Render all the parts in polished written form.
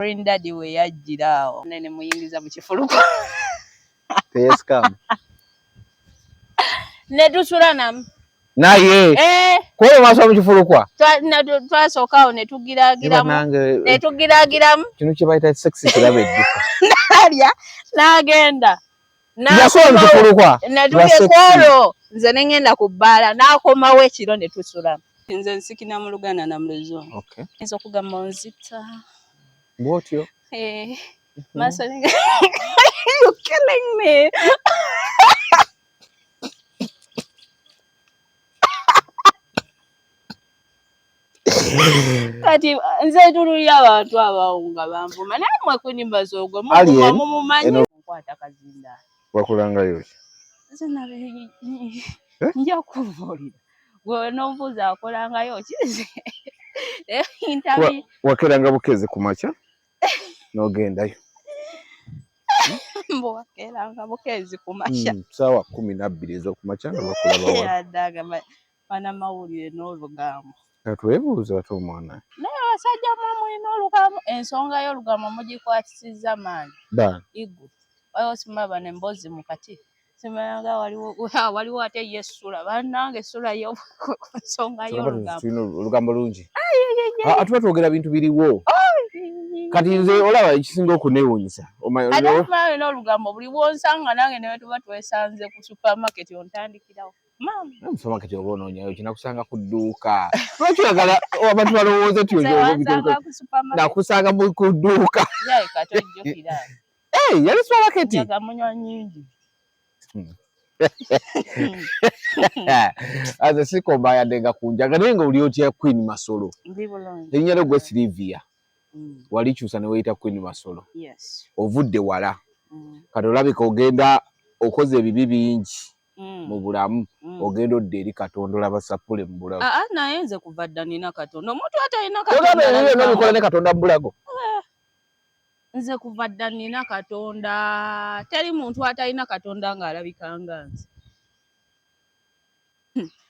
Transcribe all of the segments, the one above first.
Daddy we yajjira awo nene muyingiza mu Bifulukwa. Teyesikamu. Ne tusula namu. Naye. Kwa maaso mu Bifulukwa. Twasooka awo ne tugiraagiramu. Ne tugiraagiramu. Kino kye bayita sexy kiraba edduka. Nalya n'agenda. N'akoma mu Bifulukwa. Ne tugekwolo. Nze ne ngenda ku bbaala n'akomawo ekiro ne tusula. Nze nsikina mu Luganda na Muluzo. Okay. Nzo kugamba onzita. Bwotyo. Masolo. You're killing me. Kati nze tululya abantu abawunga banvuma namwe kunimbazo ogwo mumanyi nkwata kazinda. Wakulanga yoki? Nze nabe nja kuvulira. Gwe nombuza akolanga yoki. Interview. Wakeranga bukeze ku makya? Nogendayo. Wakeranga bukezi ku makya. Sawa 12 ez'okumakya nga bakulabawo. Yadaga bana mawulire n'olugambo. Katwebuuza ate omwana. Naye abasajja mmwe n'olugambo ensonga y'olugambo mugikwatisizza maanyi. Bana. Igu. Wayo simaba n'emboozi mu kati. Simanga waliwo ate yessula. Bannange essula yo ku nsonga y'olugambo. Olugambo lungi. Atuba twogera bintu biriwo. Kati nze olaba ekisinga okuneewuunyisa. Ate n'olugambo buli bw'onsanga nange ne tuba twesanze ku supermarket ontandikirawo. Mama. Supermarket oba onoonyayo kinakusanga ku dduuka. Lwaki oyagala abantu balowooza nti nakusanga ku dduuka. Yayi katojjukira. Yali supermarket. Njaga munywa nnyingi. Aze sikomba yadenga kunjaga naye nga oli otya Queen Masolo. Ndi bulungi. Erinnya lyo gwe Sylvia. Wali kyusa ne weyita Queen Masolo. Yes. Ovudde wala. Kati olabika ogenda okoze ebibi bingi mu bulamu. Ogenda odde eri Katonda olaba sapule mu bulago. Naye nze kuva dda nina Katonda. Omuntu atalina Katonda. Nobikola ne Katonda mu bulago. Nze kuva dda nina Katonda. Teri muntu atalina Katonda ng'alabikanga nze.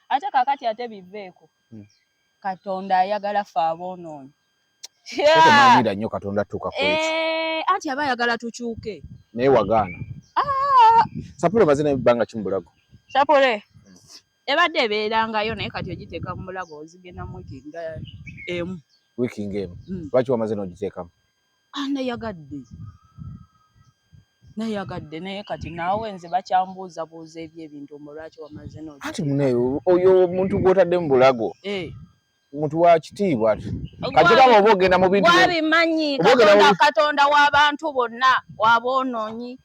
Ate kakati ate biveeko. Katonda ayagala ffe aboonoonyi. Tomanyira nnyo Katonda tuuka ku ekyo. Anti aba ayagala tukyuke. Naye wagaana. Sapule mazina ebbanga ki mu bulago? Sapule. Ebadde ebeerangayo naye kati ogiteeka mu bulago ozigenda mu wiiki nga emu. Wiiki ng'emu. Lwaki wamaze n'ogiteekamu? Nayagadde naye kati naawe nze bakyambuuzabuuza ebintu lwaki wamaze n'ogiteekamu. Ati muneeyo oyo omuntu gw'otadde mu bulago. Muntu wa kitiibwa ati. Katika oba ogenda mu bintu. Wabimanyi Katonda w'abantu bonna w'aboonoonyi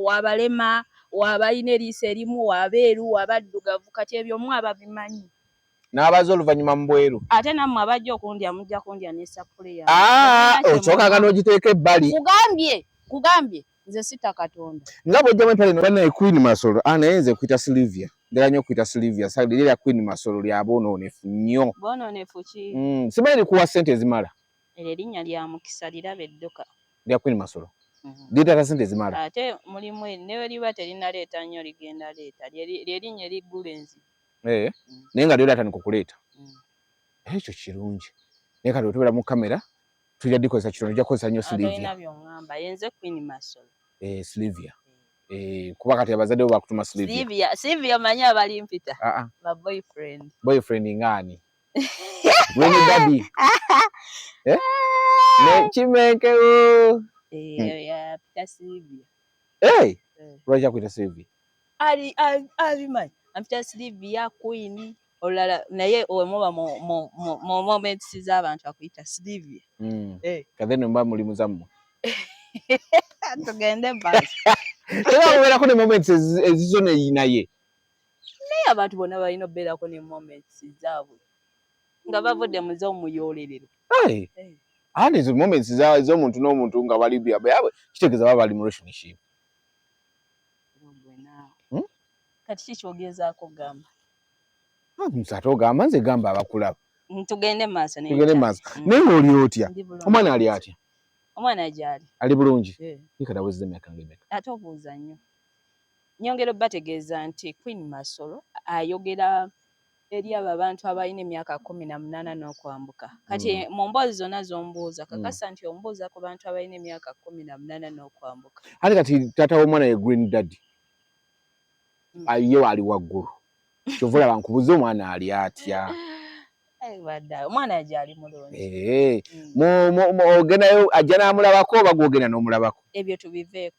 w'abalema w'abalina eriiso erimu w'abeeru w'abaddugavu kati ebyo mmwe ababimanyi. N'abaza oluvannyuma mu bweru. Ate nammwe abajja okundya mujja kundya ne sapule yange. Okyokanga n'ogiteeka ebbali. Kugambye nze sita Katonda. Nga bw'ojjamu empale no banaye Queen Masolo. Naye nze kuyita Sylvia. Ndera nnyo okuyita Sylvia. Sagiri lya Queen Masolo lya boonoonefu nnyo. Boonoonefu ki? Simanyi likuwa ssente ezimala. Eryo erinnya lya mukisa liraba edduka. Lya Queen Masolo. Lireeta ssente ezimala. Ate mulimu ne we liba terinaleeta nnyo ligenda leeta. Ly'erinnya eriggula enzibu. Naye nga lyo lyatandika okuleeta. Ekyo kirungi. Naye kati otubera mu kamera tujja dikozesa kitono ojja kukozesa nnyo Sylvia. Atolina by'oŋŋamba yenze Queen Masolo. Sylvia. Kuba kati abazadde bo bakutuma Sylvia. Sylvia manyi abalimpita. Ba boyfriend. Boyfriend ngani? Weni daddy. Ne Chimenke o. Ya pita Sylvia. Lwaki akwita Sylvia? Ali manyi. Ampita Sylvia Queen. Olala naye omuba mu moments z'abantu akuyita Sylvia. Kadheno mba mulimu zammwe. Tugende basi. Era obeerako ne moments ezizo naye. Naye abantu bonna balina obeerako ne moments zaabwe. Nga bavudde mu z'omuyolerero. Andi ezo moments z'omuntu n'omuntu nga bali byabwe kitegeeza baba bali mu relationship. Kati kikyogezaako gamba. Ate ogamba nze gamba abakulaba. Tugende maaso. Tugende maaso. Naye oli otya? Omwana ali atya? Omwana gyali. Ali bulungi? Nikada wezze emyaka ng'emeka. Ate obuuza nnyo. Nyongera bategeeza nti Queen Masolo ayogera eri abo abantu abalina emyaka 18 n'okwambuka. Kati mu mboozi zonna zombuuza kakasa nti ombuuza ku bantu abalina emyaka 18 n'okwambuka. Ate kati taata w'omwana ye Green Daddy ayo ali waggulu kyova olaba nkubuuza omwana ali atya? Omwana gyali mulungi. Ogendayo ajja n'amulabako oba gwogenda n'omulabako? Ebyo tubiveeko.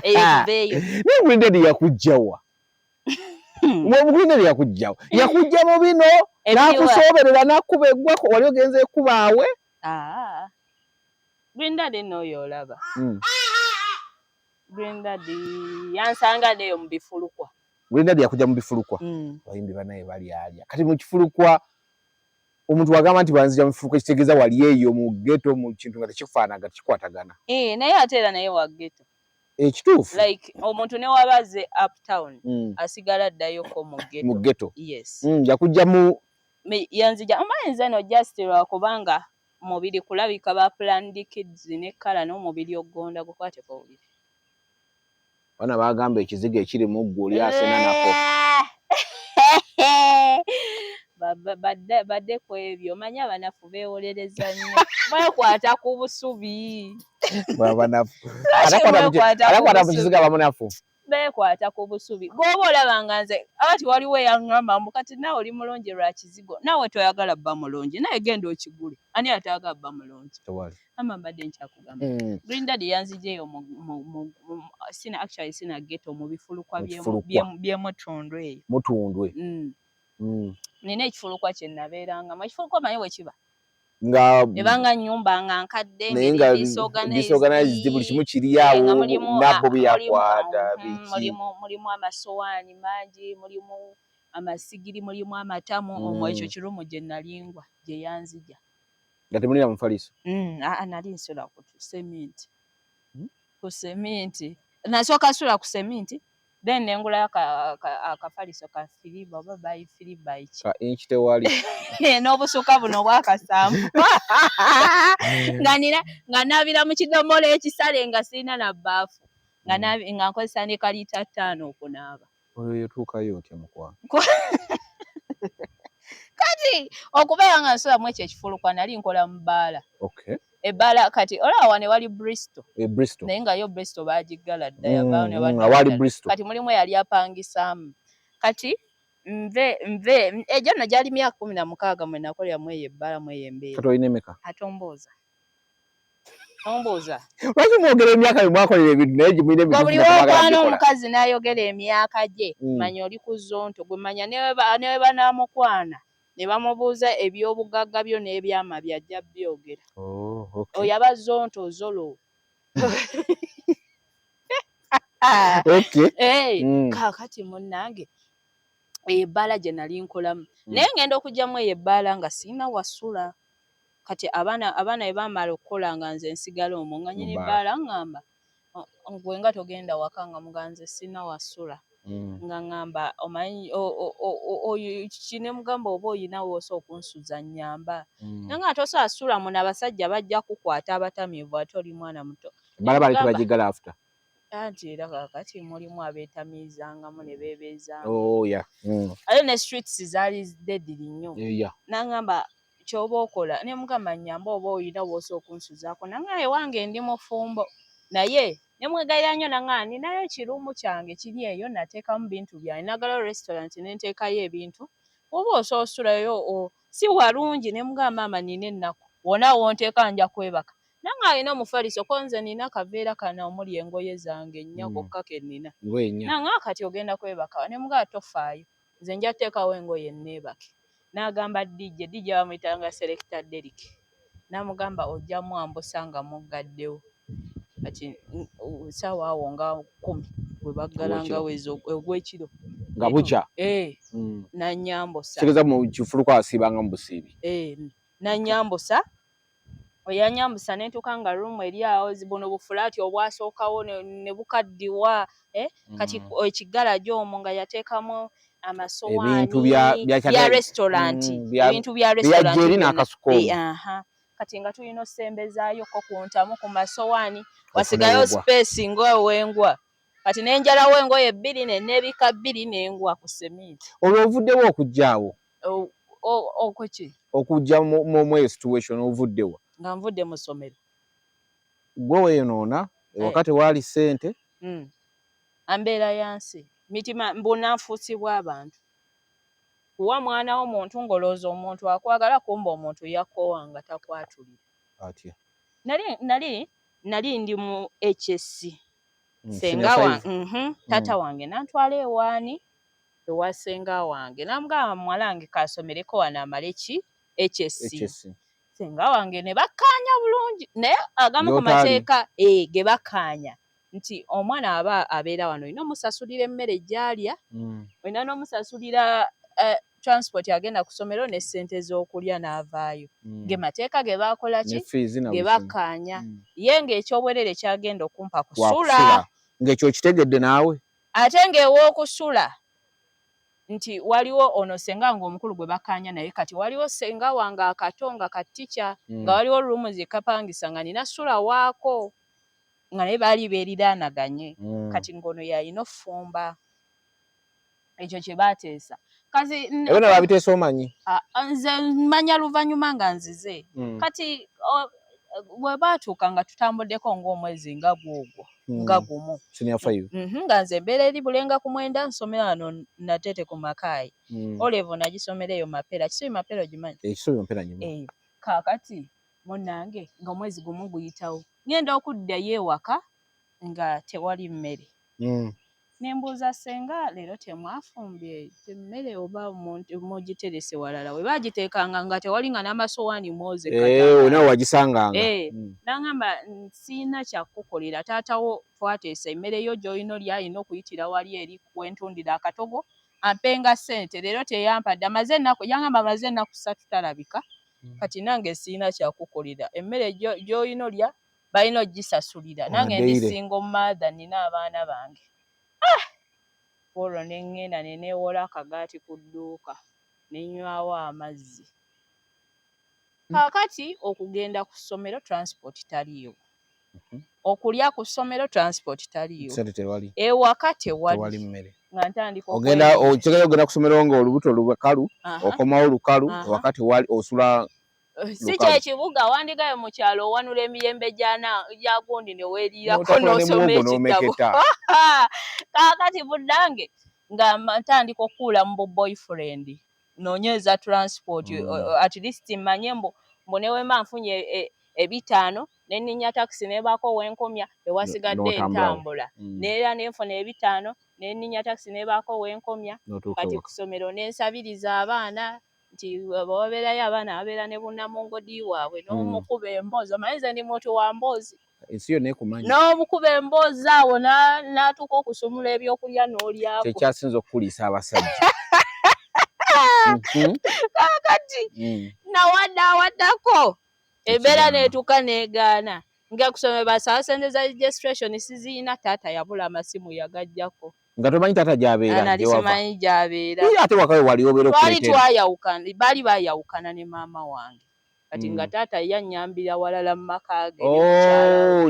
Eyo tuveeyo. Naye Green Daddy yakujjawa? Green Daddy yakujjawa? Yakujja mu bino n'akusooberera n'akkuba eggwako wali ogenze kubaawe? Green Daddy n'oyo olaba. Green Daddy yansanga neyo mu Bifulukwa. Green Daddy yakujja mu Bifulukwa? Bayimbi banaye bali alya. Kati mu Kifulukwa omuntu wagamba nti banzija mu Bifulukwa kitegeeza wali eyo mu ghetto mu kintu nga tekikufaanaga tekikwatagana. Naye ate era naye wa ghetto. Ekituufu? Like omuntu ne wabaze uptown asigala addayoko mu ghetto. Mu ghetto? Yes. Yakujja mu yanzija omanyiza no just lwakubanga mubiri kulabika ba planned kids ne kala n'omubiri ogonda gukwate ko buli. Bana bagamba ekizigo ekiri mu ggwe oli asena nako. Badde ku ebyo omanyi abanafu beewolereza nnyo beekwata ku busubi. Atakwata mu kizigo abamunafu. Beekwata ku busubi. Gw'oba olaba nga nze ati waliwo eyaŋŋamba mbu kati naawe oli mulungi lwa kizigo naawe toyagala bba mulungi naye genda okigule ani ataaga bba mulungi. Ama mbadde nkyakugamba. Green Daddy yanzijeeyo sina ghetto mu Bifulukwa by'Emutundwe eyo. Mutundwe. Nina ekifulukwa kye nabeeranga mu ekifulukwa manyi bwe kiba nga ebanga nnyumba nga nkadde disorganized buli kimu kiri awo nabbo byakwata mulimu amasowaani mangi mulimu amasigiri mulimu amatamu ekyo kirumu gye nalingwa gye yanzija nga temulira mu Faliso. Nali nsula ku seminti nasooka nsula ku seminti then nengulayo akafaliso ka firiba oba bayi firiba iki ka inch tewali n'obusuka buno bwakasambu nga nabira mu kidomola ekisale nga sirina na bbaafu nga nkozesa ne kalita 5 okunaaba. Oyo yetuukayo otya mukwa kati okubeera nga nsula mu ekyo ekifulukwa nali nkola mu bbaala. Ebbaala kati olaba wane wali Bristol. Naye nga yo Bristol bagiggala dda yavaayo ne badda. Kati mulimu eyali apangisaamu. Kati nve egyo nno gyali myaka 16 mwe nakolera mu eyo ebbaala mu eyo embeera. Kati olina emeka? Ate ombooza. Lwaki mwogera emyaka bye mwakolera ebintu naye gye mulina ebintu buli w'okwana omukazi n'ayogera emyaka gye manya oli ku zonto gwe manya ne bwe banaamukwana ne bamubuuza eby'obugagga byo n'ebyama byajja byogera. Oyo aba zonto zolo. Kaakati munnange ebbaala gye nali nkolamu naye ngenda okugyamu eyo ebbaala nga sirina wasula. Kati abaana bwe baamala okukola nga nze nsigala omwo nga nyini ebbaala ngamba gwe nga togenda waka nga muganze sirina wasula. Nga ngamba omanyi kine mugamba oba oyina woosa okunsuza nnyamba naye nga tosobola sula muno abasajja bajja kukwata abatamiivu ate oli mwana muto. Bala bali tebagiggala after. Anti era kakati mulimu abeetamiizangamu ne beebeezaamu. Ate ne streets zaali deadly nnyo. Nangamba ky'oba okola ne mugamba nnyamba oba oyina woosa okunsuzaako nange ewange ndi mufumbo naye ne mwegayira nnyo nange ninayo kirumu kyange kiri eyo nateekamu bintu byange nagalayo restaurant ne nteekayo ebintu oba osoosulayo si walungi ne mugamba maama nina ennaku wona wonteeka nja kwebaka nange alina omufaliso ko nze nina kaveera kana omuli engoye zange nnya kokka ke nnina nange kati ogenda kwebaka ne mugamba tofaayo nze nja kuteekawo engoye neebake. N'agamba DJ bamuyitanga Selector Derrick n'amugamba ojja mwambusa nga muggaddewo kati ssaawa awo nga 10 bwe baggalanga wezo ogw'ekiro nga bukya nanyambusa kitegeeza mu Kifulukwa asiibanga mu busiibi nanyambusa oyanyambusa ne ntuuka nga room eri awo buno bufulaati obwasookawo ne bukaddiwa kati ekiggala gy'omwo nga yateekamu amasowaani bya restaurant ebintu bya restaurant kati nga tulina osembezaayo ko kuntamu ku masowaani wasigayo space ng'owengwa kati nenjalawo engoye 2 n'ebika 2 n'engwa ku sementi. Olwo ovuddewo okujjaawo okuki okujja mu situation ovuddewa nga nvudde mu ssomero gwe weeyonoona wakati waali ssente ambeera yansi mitima mbunaanfuusibwa abantu kuwa mwana w'omuntu ng'olowooza omuntu akwagala kumba omuntu yakkoowa nga takwatulira atya nali ndi mu HSC senga wange taata wange nantwala ewaani ewa senga wange namugamba muwalange kasomereko wano amale ki HSC senga wange ne bakkaanya bulungi naye agamu ku mateeka ge bakkaanya nti omwana aba abeera wano olina omusasulira emmere gy'alya olina n'omusasulira transport agenda ku ssomero ne ssente z'okulya n'avaayo ge mateeka ge baakola ki ge bakkaanya ye ng'ekyobwerere kyagenda okumpa kusula ng'ekyo kitegedde naawe ate ng'ew'okusula nti waliwo ono senga nga omukulu gwe bakkaanya naye kati waliwo senga wange akato nga katica nga waliwo rumuzi kapangisa nga nina sula waako nga naye baali beeriraanaganye kati ng'ono yalina offumba ekyo kye baateesa kati ebona babiteesa omanyi nze mmanya luvannyuma nga nzize kati bwe baatuuka nga tutambuddeko ng'omwezi nga gwogwo nga gumu nga nze embeera eri bulenga ku 9 nsomera wano Natete ku Makaayi olevo nagisomera eyo Mapera Kisubi Mapera ogimanyi kaakati munnange nga omwezi gumu guyitawo ngenda okuddayo ewaka nga tewali mmere nembuuza senga leero temwafumbye emmere oba mugiterese walala we baagiteekanga nga tewali nga n'amasowaani nawe wagisanganga n'aŋŋamba siina kyakukolera taatawo twateesa emmere yo gy'olina oli alina okuyitira wali eri wentundira akatogo ampenga ssente leero teyampadde yaŋŋamba amaze ennaku 3 talabika kati nange siina kyakukolera emmere gy'olina olya balina ogisasulira nange ndisinga omumaatha nina abaana bange olwo ne ŋŋenda ne neewola akagaati ku dduuka ne nnywawo amazzi kaakati okugenda ku ssomero transport taliiwo okulya ku ssomero transport taliiwo ewaka tewali mmere nga ntandika ogenda ku ssomero nga olubuto lukalu okomawo lukalu wakati wali osula si kyekibuga wandigayo mu kyalo owanula emiyembe gya gundi ne weeriirako n'osoma ekitabo kaakati bunnange nga ntandika okukuula mu boyfriend noonyeeza transport at least mmanye mbu ne wemba nfunye 5 ne nninnya takisi neebaako wenkomya ewasigadde entambula neera nenfuna 5 ne nninnya takisi neebaako wenkomya kati ku ssomero nensabiriza abaana nti babeerayo abaana babeera ne bunnamungodi waabwe n'omukuba emboozi omanyi nze ndi muntu wa mboozi ensi yonna ekumanyi n'omukuba emboozi awo n'atuuka okusumula ebyokulya n'olyako kyekyasinza okukuliisa abasajja kaakati nawaddaako embeera neetuuka neegaana nga kusomera basaba sente za registration siziina taata yabula amasimu yagajjako nga tomanyi taata gy'abeera nali simanyi gy'abeera ate wakawe wali obeera twayawukana baali baayawukana ne maama wange kati nga taata yannyambira walala mu maka ge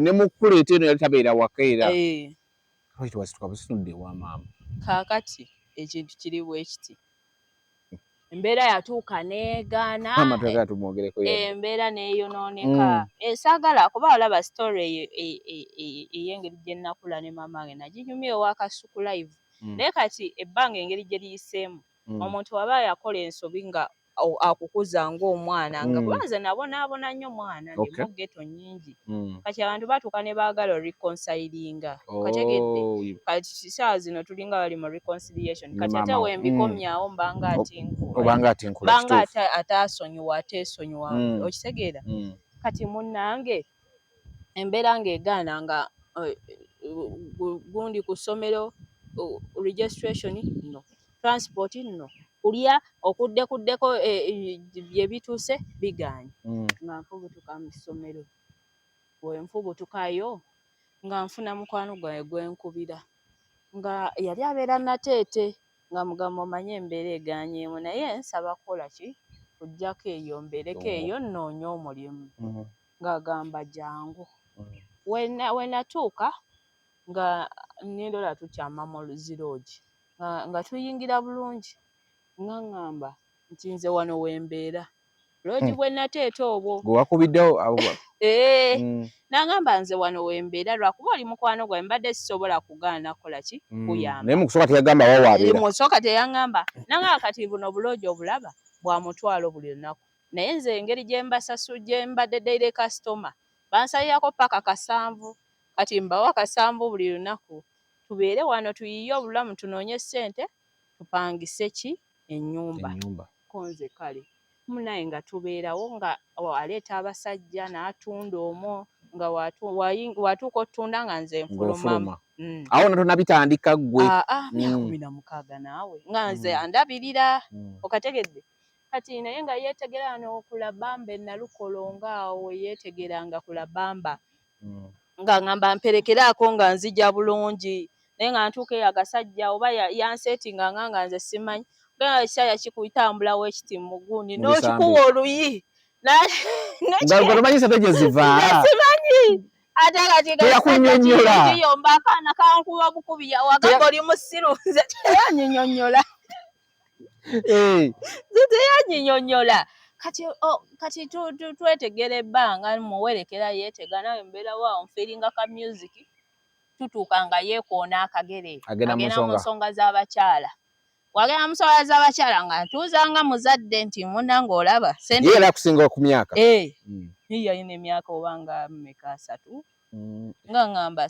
ne mukuleeta eno yali tabeera waka era wasitudde ewa maama kaakati ekintu kiri bwe kiti embeera yatuuka neegaana embeera neeyonooneka saagala kuba olaba story eyo ey'engeri gye nnakula ne maama wange naginyumya ew'akasuku live naye kati ebbanga engeri gye liyiseemu omuntu waba yakola ensobi nga akukuza ng'omwana nga kuba nze nabonaabona nnyo mwana ndi mu ghetto nnyingi kati abantu batuuka ne baagala reconcilinga kategedde kati saawa zino tulinga bali mu reconciliation kati ate wembikomyawo mbanga ataasonyiwa ateesonyiwa okitegeera kati munnange embeera ng'egaana nga gundi ku ssomero registration no transport no kulya okuddekuddeko bye bituuse bigaanye nga nfubutuka mu ssomero wenfubutukayo nga nfuna mukwano gwange gwenkubira nga yali abeera Natete nga mugamba omanye embeera egaanyeemu naye nsaba kukola ki kujjako eyo mbeereko eyo nnoonye omulimu ng'agamba jangu we natuuka nga nindola tukyama mu Luzirogi nga tuyingira bulungi nga ngamba nti nze wano wembeera logi bwe nateeta obwo gwe wakubiddewo nangamba nze wano wembeera lwakuba oli mukwano gwange mbadde sisobola kugaana kukola ki kuyamba naye mukusooka teyagamba wawabeera musooka teyangamba nangamba kati buno bulogi obulaba bwa mutwalo buli lunaku naye nze engeri gye mbadde daily customer bansalirako paka 7 kati mbawa 7 buli lunaku tubeere wano tuyiye obulamu tunoonye ssente tupangise ki ennyumba konze kale munaye nga tubeerawo nga aleeta abasajja n'atunda omwo nga watuuka otunda nga nze nfulumamu awo natona bitandika ggwe myaka 16 naawe nga nze andabirira okategedde kati naye nga yeetegera n'okulabamba ennalukolonga awo yeetegeranga kulabamba nga ngamba mperekeraako nga nzija bulungi naye nga ntuuka eyo agasajja oba yanseetinga nga nze simanyi nga ekiseera kikutambulawo ekiti mu gundi n'okikuwa oluyi omanyi sente gye ziva simanyi ate kati gasajjakiyomba akaana kankuba bukubi wagamba oli musiru nze teyanyinyonnyola teyanyinyonnyola kati twetegera ebbanga muwerekera yeetega nawe mbeerawo awo nfiiringa ka music tutuuka nga yeekoona akagere agenda mu nsonga z'abakyala wagenda mu nsonga z'abakyala nga ntuuzanga muzadde nti munnange olaba ye era akusinga ku myaka yalina emyaka obanga 3 nga ngamba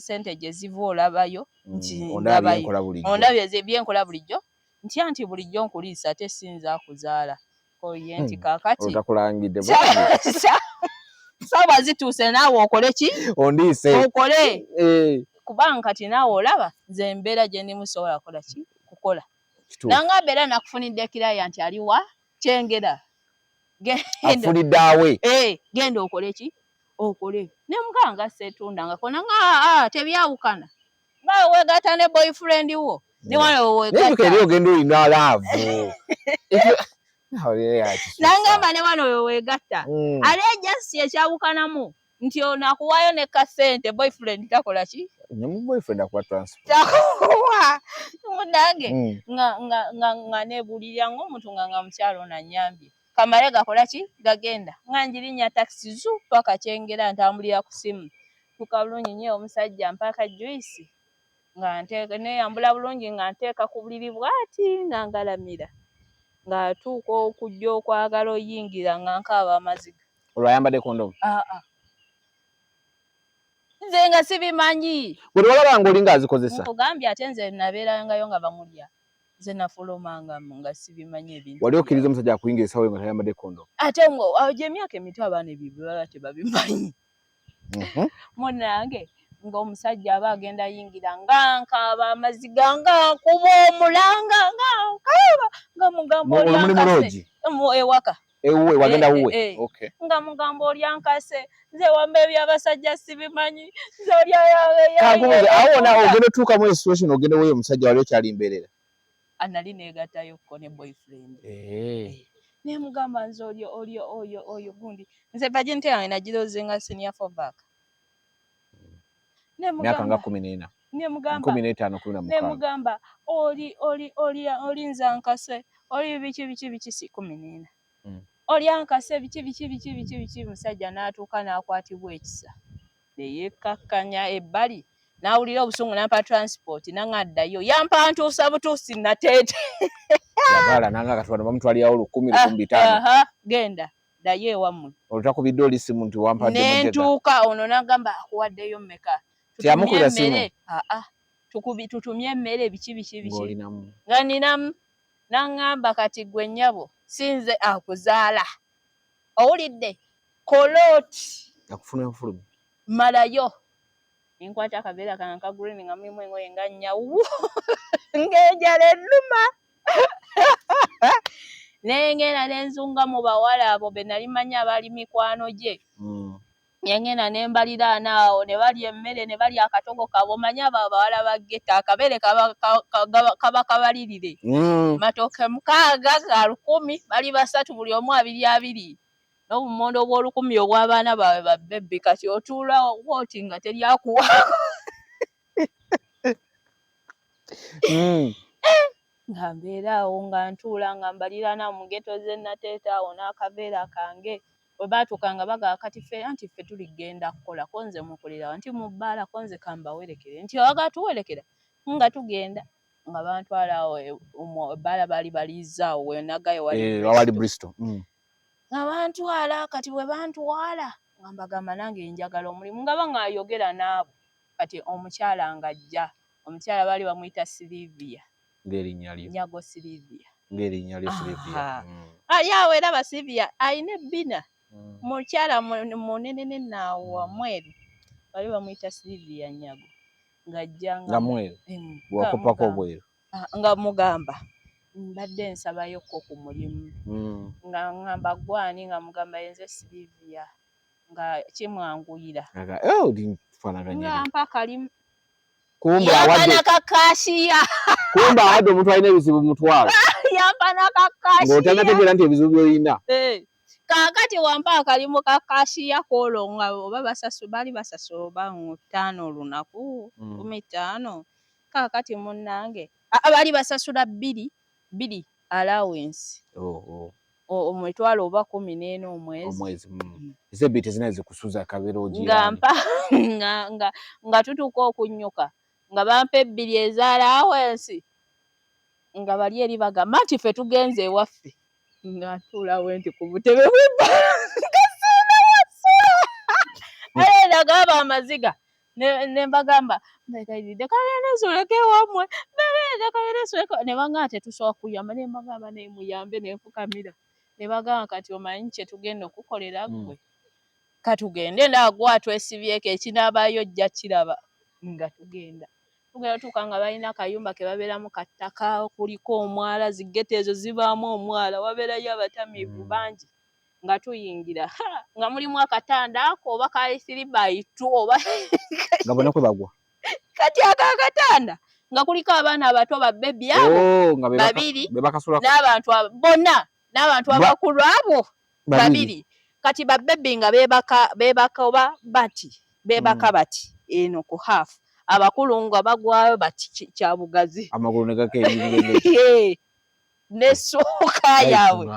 sente gye ziva olabayo nti ondabye byenkola bulijjo nti bulijjo nkuliisa ate sinza kuzaala oye nti kaakati otakulangidde saawa zituuse naawe okole ki ondiise okole kubanga kati naawe olaba nze embeera gye ndimu sobola kukola ki kukola nangamba era nakufunidde kiraya nti aliwa kyengera afunidde awe genda okole ki okole ne mukanga seetundangako nanga tebyawukana nga weegatta ne boyfriend wo ne wano weegatta ogenda olina laavu nangamba ne wano weegatta ale just ekyawukanamu nti onakuwayo ne kasente boyfriend takola ki boyfriend akuwa transport takuwa munange nga nebulirya ng'omuntu nga mukyalo nanyambye kamale gakola ki gagenda nga njirinya taxi zu paka kyengera ntambulira ku simu tuka bulungi nnyo omusajja mpaka juice nga neyambula bulungi nga nteeka ku buliri bwati nga ngalamira ng'atuuka okujja okwagala oyingira nga nkaaba amaziga olwayambadde kondomu nze nga sibimanyi bwe walabanga oli ng'azikozesa nkugambye ate nze nabeerangayo nga bamulya nze nafulumanga nga sibimanyi ebintu wali okkiriza omusajja akuyingira esawo nga tayambadde kondomu ate gy'emyaka emito abaana ebyo baba tebabimanyi munnange ng'omusajja aba agenda yingira nga nkaaba amaziga nga nkuba omulanga nga nkaaba nga mugamba olyankase ewaka ewuwe wagenda wuwe nga mugamba olyankase nze wamba ebyabasajja sibimanyi nze awona ogenda otuukamu situation ogenda weyo omusajja wali okyali mbeerera nali neegattayokko ne boyfriend ne mugamba nze oyo gundi nze bajente yange nagirozenga senior fallback myaka nga 14 nemugamba oli nze ankase oli biki si 14 oli ankase biki musajja n'atuuka n'akwatibwa ekisa neyeekakkanya ebbali n'awulira obusungu nampa transport nangaddayo yampa ntuusa butuusi nateete yagala nanga katwala bamutwaliyawo 10,000 genda ddayo ewammwe olutakubidde oli simu nti wampadde nentuuka ono nagamba akuwaddeyo mmeka tiyamukubira simu tutumye emmere biki nga ninamu nangamba kati gwe nnyabo sinze akuzaala owulidde kolooti akufulumya malayo enkwata akaveera kange nka green nga mulimu engoye nga nyawu ng'enjala ennuma nengenda nenzunga mu bawala abo be nali manyi abaali mikwano gye nengenda nembaliraana awo ne balya emmere ne balya akatogo kaabo omanyi abo abawala baggetta akabeere kaba kabalirire matooke 6 ga 10 bali 3 buli omu 2 n'obumondo bw'olukumi obw'abaana baabwe babbebi kati otuula wooti nga teryakuwaako nga mbeeraawo nga ntuula nga mbalirana mu geto ze nateeta awo n'akaveera kange bwe baatuukanga bagamba kati ffe anti ffe tuligenda kukola konze mukolerawo nti mu bbaala konze kambawerekere nti owaga tuwerekera nga tugenda nga bantwala awo ebbaala baali baliizaawo we nagayo wali Bristol nga bantwala kati bwe bantwala nga mbagamba nange njagala omulimu nga bangayogera naabo kati omukyala ng'ajja omukyala baali bamuyita Silivia ng'erinnya lyo Nyago Silivia ng'erinnya lyo Silivia ali awo era ba Silivia ayina ebbina mukyala munene naawo mweru baali bamuyita Silivia Nyago ng'ajja nga mweru bwakopako obweru nga mugamba mbadde nsabayokko ku mulimu nga ngamba gwani nga mugamba yenze Silivia nga kimwanguyira nga mpa kalimu yampana kakashiya kumba awadde omuntu alina ebizibu mutwala yampana kakashiya ng'otanategeera nti ebizibu by'olina kaakati wampa akalimu kakashiya koolo nga oba baali basasula oba 5 olunaku 15 kaakati munnange baali basasula 2 allowance omwetwalo oba 14 omwezi ezebbiri tezina zikusuza kabeera nga tutuuka okunnyuka nga bampa 2 eza allowance nga bali eri bagamba nti ffe tugenze ewaffe nga ntuulawo nti ku butebe bw'ebbala nagamba amaziga ne mbagamba kagende wammwe ne bagamba tetusobola kuyamba ne mbagamba ne muyambe ne nfukamira ne bagamba kati omanyi kye tugenda okukolera ggwe katugende ndagwa twesibyeko ekinaabayo ojja kiraba nga tugenda tuuka nga balina akayumba ke babeeramu ka ttaka kuliko omwala zigeto ezo zibaamu omwala wabeerayo abatamiivu bangi nga tuyingira nga mulimu akatanda ako oba kali 3x2 oba nga bonna kwe bagwa kati akakatanda nga kuliko abaana abato babbebi abo 2 n'abantu bonna n'abantu abakulu abo 2 kati babbebi nga beebaka oba bati eno ku half abakulu nga bagwayo bati kya bugazi amagulu ne gakeeyirira n'essuuka yaabwe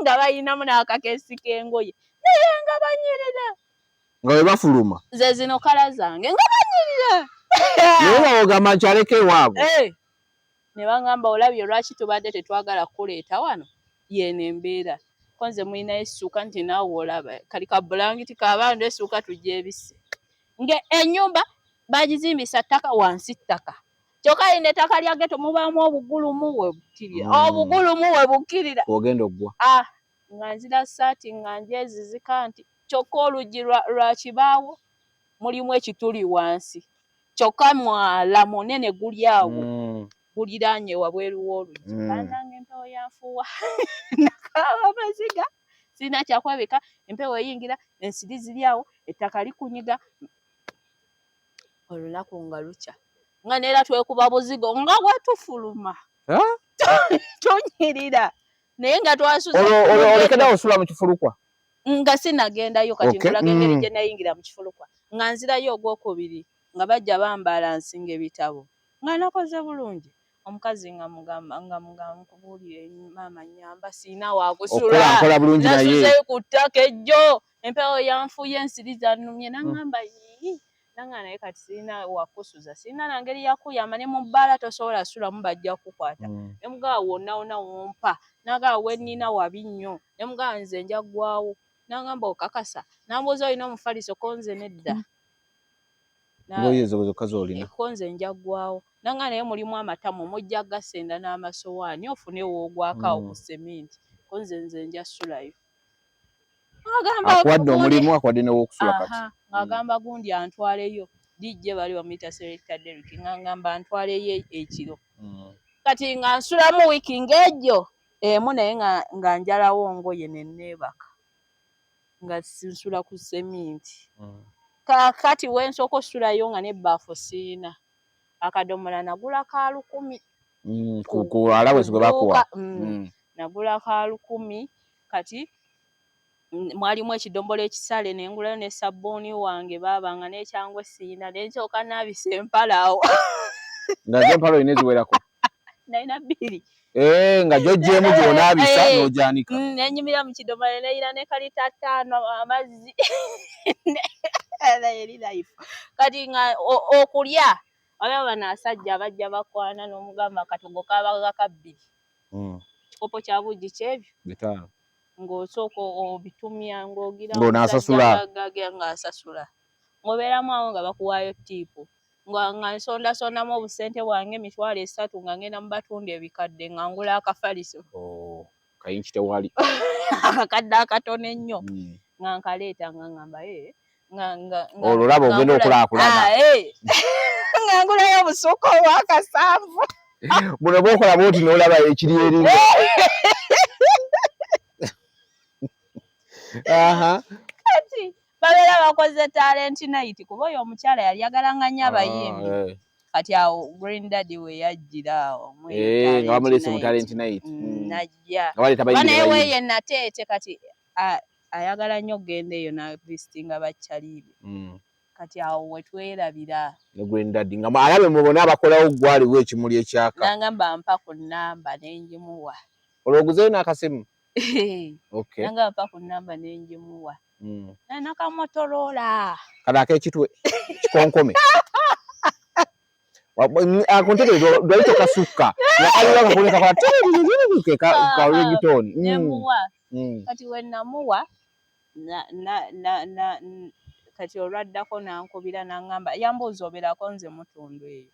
nga bayinamu n'akakeesi k'engoye naye nga banyirira nga bwe bafuluma ze zino kala zange nga banyirira naye bawogamba nkyaleko ewaabwe ne bangamba olabye lwaki tubadde tetwagala kuleeta wano yeeno embeera konze mulinayo essuuka nti naawe olaba kali ka bulangiti k'abantu essuuka tugyebisse ennyumba bagizimbisa ttaka wansi ttaka kyokka ine ettaka lya geto mubaamu obugulumu we bukkirira ogenda oggwa nga nzira ssaati nga njezizika nti kyokka oluggi lwa kibaawo mulimu ekituli wansi kyokka mwala munene guli awo guliraanye wabweru w'oluggi bannange empewo yanfuuwa nakaaba amaziga sirina kyakwebeka empewo eyingira ensiri ziri awo ettaka likunyiga olunaku nga lukya nga neera twekuba buzigo nga bwetufuluma tunyirira naye nga twasuza olekedde osula mu Kifulukwa nga sinagendayo kati nkulaga engeri gye nayingira mu Kifulukwa nga nzirayo ogwokubiri nga bajja bambaala nsinga ebitabo nga nakoze bulungi omukazi nga mugamba nkubuulire maama nyamba siina wakusula nasuzeyo ku ttaka ejjo empewo yanfuye ensiri zannumye nangamba nanga naye kati siina wakusuza siina na ngeri yakuyamba ne mu bbaala tosobola sulamu bajja kukwata ne mugamba wonna wompa nagamba wennina wabi nnyo ne mugamba nze njaggwawo nangamba okakasa nambuuza olina omufaliso konze nedda konze njaggwawo nanga naye mulimu amatamu mujja gasenda n'amasowaani ofune woogwakaawo ku seminti konze nze nja sulayo akwadde omulimu akwadde n'ow'okusula kati ng'agamba gundi antwaleyo dijje bali bamuyita Selector Derrick ng'agamba antwaleyo ekiro kati nga nsulamu wiiki ng'ejjo emu naye nga njalawo ngoye ne neebaka nga nsula ku seminti kati wensooka osulayo nga n'ebbaafu siina akadomola nagula ka 10 ku alawesi gwe bakuwa nagula ka 10 kati mwalimu ekidomola ekisale ne ngulayo ne sabbuuni wange baabanga n'ekyangwe siina ne nsooka naabisa empale awo Nga mpalo ineziwerako. Naina bbiri. Nga gy'oggyemu gy'onaabisa n'ogyanika. Nenyumira mu kidomola neeyira ne kalita 5 amazzi. Era eri life. Kati nga okulya aba bana asajja bajja bakwana n'omugamba katogo kabaga kabbiri. Kikopo kya buji kyebyo. Bitano. Ng'osooka obitumya ng'ogira ng'onaasasula. Ng'asasula. Ng'obeeramu awo nga bakuwaayo ttiipu. Nga nsondamu obusente bwange emitwalo 3 nga ngenda mu batunda ebikadde nga ngula akafaliso. Kayinki tewali. Akakadde akatono ennyo. Nga nkaleeta nga ngamba olwo laba ogenda okulaakulana. Nga ngulayo obusuuka obw'akasanvu. Buno bw'okola bw'oti n'olaba ekiri eringa. Kati babeera bakoze talent night kuba oyo omukyala yali yagalanga nnyo abayimbi. Kati awo Green Daddy we yajjira awo nga bamulese mu talent night. Najja. Naye we ye nateete kati ayagala nnyo okgenda eyo na visitinga bakyaliibe. Kati awo we twerabira. Ne Green Daddy nga alabe mubona abakolawo gwaliwo ekimuli ekyaka. Nangamba mpa ku nnamba n'enjimuwa. Olwoguzeyo n'akasimu? Okay. Nangamba mpa ku nnamba n'enjimuwa. Nakamotorola. Kano ak'ekitwe kikonkome. Akontegerezo dwalito kasukka. Yakaliwa kakuleka kwa kawingitoni. Nemuwa. Kati we namuwa kati olwaddako nankubira nangamba yambuuza obeerako nze mutundu eyo.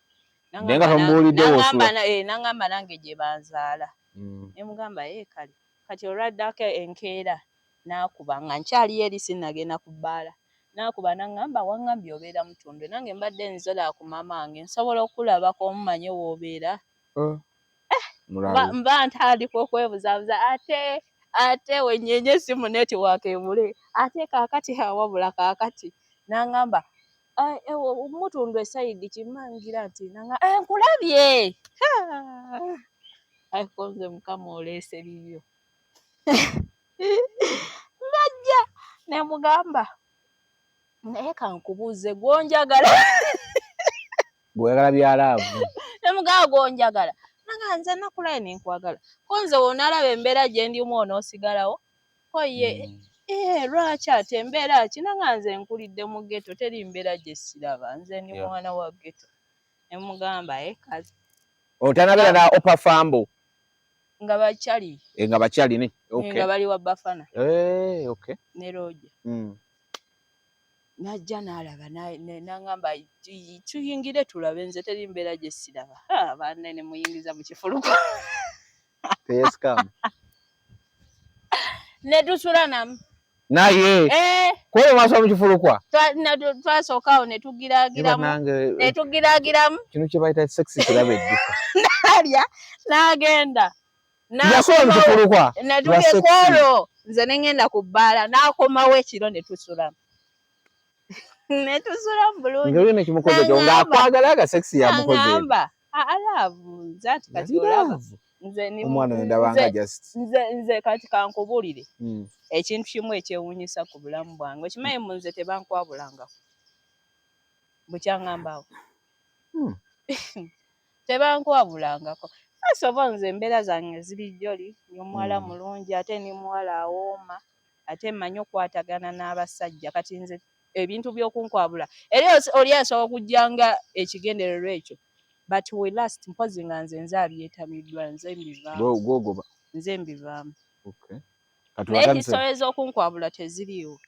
Nangamba nange gye banzaala. Nemugamba kale. Kati olwaddako enkeera nakuba nga nkyaliyo eri sinnagenda ku bbaala. Nakuba nangamba wangambye obeera mutundu. Nange mbadde nzola ku mama wange nsobola okulabako omumanye w'obeera. Mba ntandika okwebuzaabuza ate wenyenye esimu netiwaaka ebule. Ate kaakati wabula kaakati. Nangamba mutundu esayidi kimangira nti nkulabye. Ariko nze Mukama oleese bibyo. Najja nemugamba naye kankubuuze gw'onjagala. Gw'oyagala byalaavu. Nemugamba gw'onjagala. Nanga nze nakulaye nenkwagala. Ko nze wonaalaba embeera gye ndimu onoosigalawo. Ko ye lwaki ate embeera ki? Nanga nze nkulidde mu ghetto teri mbeera gye siraba. Nze ndi mwana wa ghetto. Nemugamba kazi. Otanabeera na Opa Fambo. Nga bakyali. Nga bakyali ne. Nga bali wa Bafana. Okay. Ne Roja. Najja n'alaba n'angamba tuyingire tulabe nze teri mbeera gye siraba. Banne ne muyingiza mu Kifulukwa. Teyesikamu. Ne tusula namu. Naye. Kwe maaso mu Kifulukwa. Twasooka awo ne tugiraagiramu. Kino kye bayita sexy kirabe edduka. Nalya n'agenda. Nasola mu Kifulukwa. Natuge kwolo nze ne ngenda ku bbaala n'akomawo ekiro ne tusulamu. Ne tusulamu bulungi. Ngeri ne kimukoze nga akwagala aga sexy ya mukoze. Ngamba alaavu nze ati kati olaba. Omwana ndabanga just. Nze kati kankubulire. Ekintu kimu ekyewuunyisa ku bulamu bwange. Okimanyi mu nze tebankwabulangako. Bukyangambaawo. Tebankwabulangako. Asoba nze embeera zange ziri jjoli. Omuwala mulungi ate ni muwala awooma. Ate mmanyi okwatagana n'abasajja. Kati nze ebintu by'okunkwabula. Era oli asobola okujjanga ekigendererwa ekyo. But we last mpozi nga nze nzabyetamiddwa nze mbivaamu. Gwogoba. Nze mbivaamu. Okay. Naye history ez'okunkwabula teziriiwo.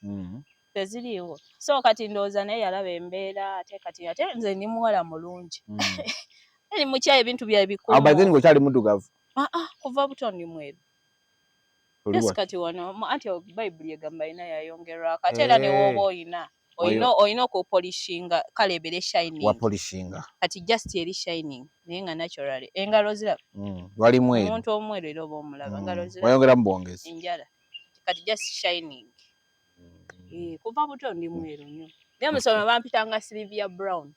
Teziriiwo. So kati ndowooza naye yalaba embeera ate nze ndi muwala mulungi. Eri mukyayi ebintu bya bikumu. Abazini ngokyali muddugavu. Kuva buto ndi mweru. Yes kati wano anti Bible egamba ina yayongerwa kati era ne woba oyina okupolishinga kale ebere shining. Wa polishinga. Kati just eri shining naye nga naturally. Engalo ziraba. Wali mweru. Omuntu omweru era oba omulaba engalo ziraba. Wayongera mu bwongezi. Enjala. Kati just shining. Kuva buto ndi mweru nnyo. Naye musomo bampitanga Sylvia Brown.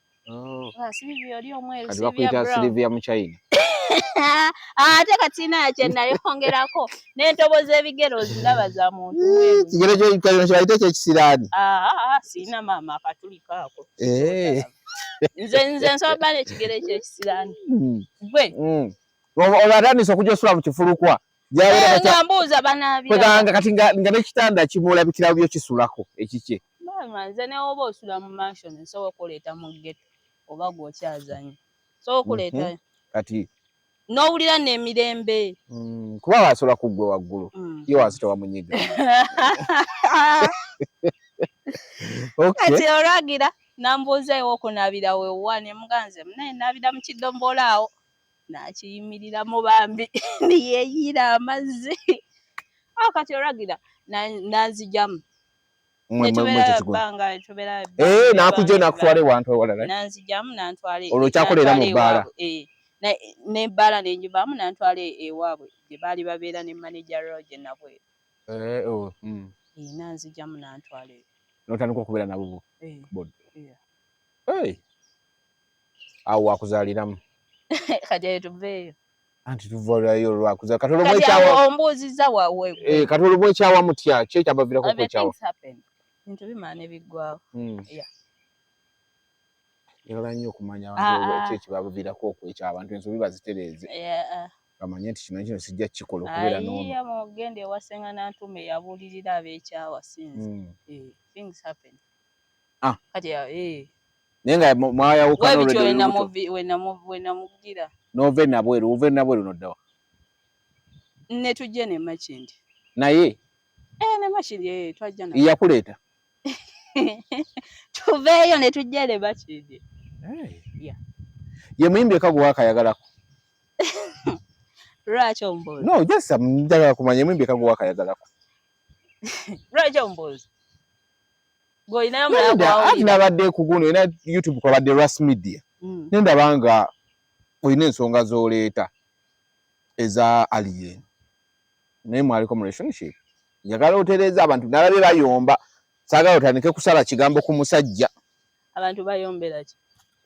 Sylvia oli omweru kati bakuyita Sylvia mu China. Ate kati nakye nayongerako n'entobo z'ebigero ziraba za muntu mweru. Kigero kyo kibayita kyekisiraani. Siina maama akatuli kaako. nze nsoba n'ekigere ky'ekisiraani gwe olwatandise okujja osula mu Kifulukwa nga mbuuza banaabiranga kati nga n'ekitanda kimulabikira byo kisulako ekikye nze newoba osula mu mansion nsobola okuleeta mu ghetto oba gw'okyazanye sobola okuleetayo kati n'owulira n'emirembe kuba wasobola kuggwe waggulu ye wansi tewamunyiga kati olwagira nambuuza ewa okunaabira wewa ne muganze naye naabira mu kidombolo awo nakiyimirira mu bambi niyeeyira amazzi kati olwagira nanzijamu nakujja nakutwala ewantu ewalala nanzijamu nantwala olwo kyakolera mu bbaala n'ebbaala nenjibaamu nantwala ewaabwe gye baali babeera ne manager lodge nabweru nanzijamu nantwala n'otandika okubeera nabo awo wakuzaaliramu kati eyo tuveeyo anti tuvayo lwakuza kati ombuuziza wawe kati olwo bwekyawa mutya ki ekyabaviirako kwekyawa bintu bimaana ebiggwawo njagala nnyo okumanya abantu ki ekibaviirako okwekyawa abantu ensobi bazitereeze bamanye nti kino sijja kukikola okubeera n'ono mugende ewasenga n'antuma eyabuulirira ab'ekyawa sinze things happen kati naye nga mwayawukana wenamugira n'ova enabweru noddawa ne tujje ne Makindi naye ne Makindi twajja naye yakuleeta tuveeyo ne tujja ne Makindi ye muyimbi eka gwe wakayagalako lwaki ombuuza no just njagala kumanya muyimbi eka gwe wakayagalako lwaki ombuuza gw'olinayo omulala ati nabadde ku guno era YouTube kwabadde Ras Media nendaba nga olina ensonga z'oleeta eza alien naye mwaliko mu relationship njagala otereeza abantu nalabe bayomba saagala otandike kusala kigambo ku musajja abantu bayombera ki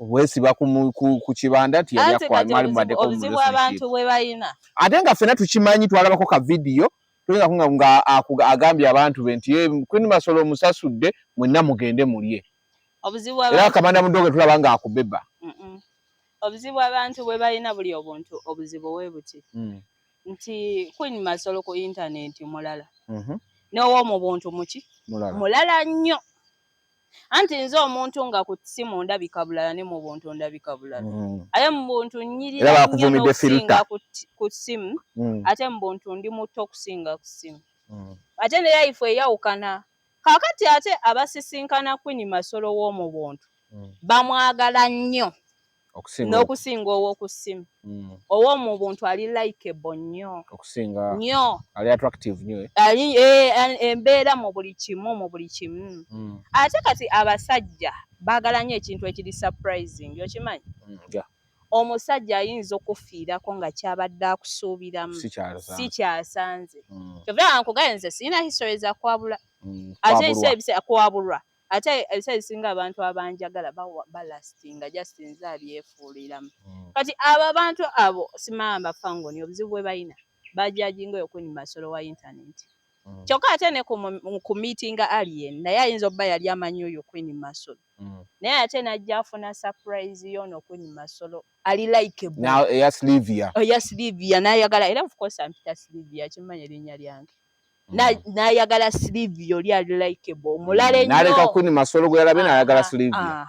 obwesiba ku kibanda ti yali akwamali mubadde ko obuzibu abantu bwe bayina ate nga ffena tukimanyi twalabako ka video tulinga nga agambye abantu be nti Queen Masolo omusasudde mwenna mugende mulye era kamanda mudoge tulaba nga akubeba obuzibu abantu bwe balina buli obuntu obuzibu bwe buti nti Queen Masolo ku internet mulala n'ow'omu buntu muki mulala nnyo anti nze omuntu nga ku ssimu ndabika bulala ne mu buntu ndabika bulala ate mu buntu nnyirira nnyo n'okusinga ku ssimu ate mu buntu ndi muto okusinga ku ssimu ate ne life eyawukana kaakati ate abasisinkana Queen Masolo w'omu buntu bamwagala nnyo n'okusinga ow'oku ssimu ow'omu buntu ali likeable nnyo okusinga nnyo ali attractive nnyo ali embeera mu buli kimu ate kati abasajja baagala nnyo ekintu ekiri surprising okimanyi omusajja ayinza okufiirako nga kyabadde akusuubiramu si kyasanze kyova nkugaye nze sirina history za kwabula ate kwabulwa ate ebisinga abantu abanjagala balastinga just nze abyefuuliramu kati abo abantu abo simama bafangoni obuzibu bwe balina bajajinga oyo Queen Masolo wa internet kyokka ate ne ku meeting alien naye ayinza obba yali amanyi oyo Queen Masolo naye ate najja afuna surprise yono Queen Masolo ali likeable eya Slivia n'ayagala era of course ampita Slivia kimanya erinnya lyange n'ayagala Slivia oli ali likeable omulala ennyo n'aleka Queen Masolo gwe yalabye n'ayagala Slivia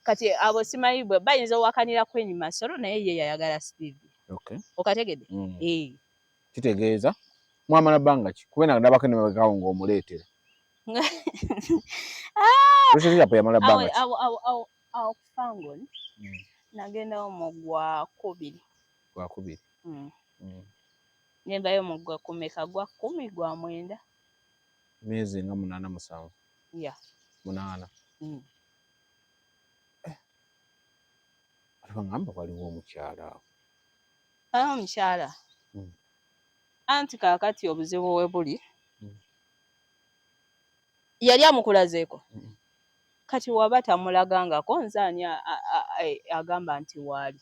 kati abo simanyi bwe bayinza owakanira Queen Masolo naye ye yayagala Slivia okategedde kitegeeza mwamala bbanga ki kubena ndabako ne babekawo ng'omuleetera awo kufangoni nagendawo mu gwakubiri nembayo mu gwakumeka gwa 10 gwa 9 myezi nga 8 7 ngamba waliwo omukyala omukyala anti kaakati obuzibu we buli yali amukulazeeko kati waba tamulagangako nze ani agamba nti waali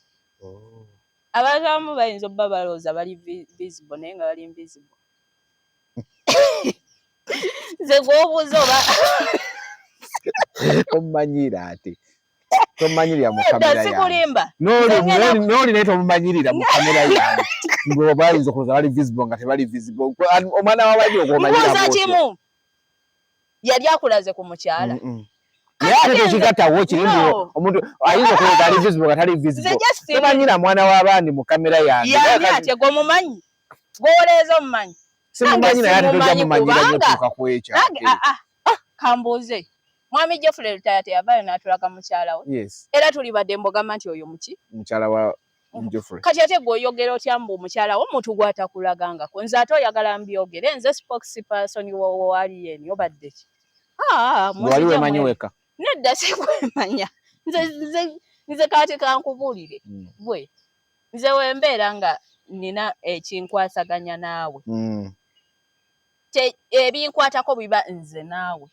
abantu abamu bayinza obba balowooza bali visible naye nga bali invisible nze gw'obuuza oba omumanyira ate tomanyirira mu kamera yange noli neto mumanyirira mu kamera yange ngo bayinza kuza bali visible nga tebali visible omwana wabali okumanyira kimu yali akulaze ku mukyala yali tekigatawo kirindi omuntu ayinza kuza ali visible nga tali visible tomanyira mwana w'abandi mu kamera yange yali ate gwe mumanyi gwoleeza omumanyi simumanyi naye ate tojja mumanyira nnyo tuuka ku ekyo kambuuze mwami Jeffrey Lutaya teyavaayo n'atulaga mukyala we era tuli badde mbogamba nti oyo mukyala wa Jeffrey kati ate gw'oyogera otya mbu mukyala wo omuntu gw'atakulagangako nze ate oyagala mbyogere nze spokesperson wali yeni obadde ki wali wemanyi weka nedda sikwemanya nze kati kankubuulire bwe nze wembeera nga nina ekinkwasaganya naawe ebinkwatako biba nze naawe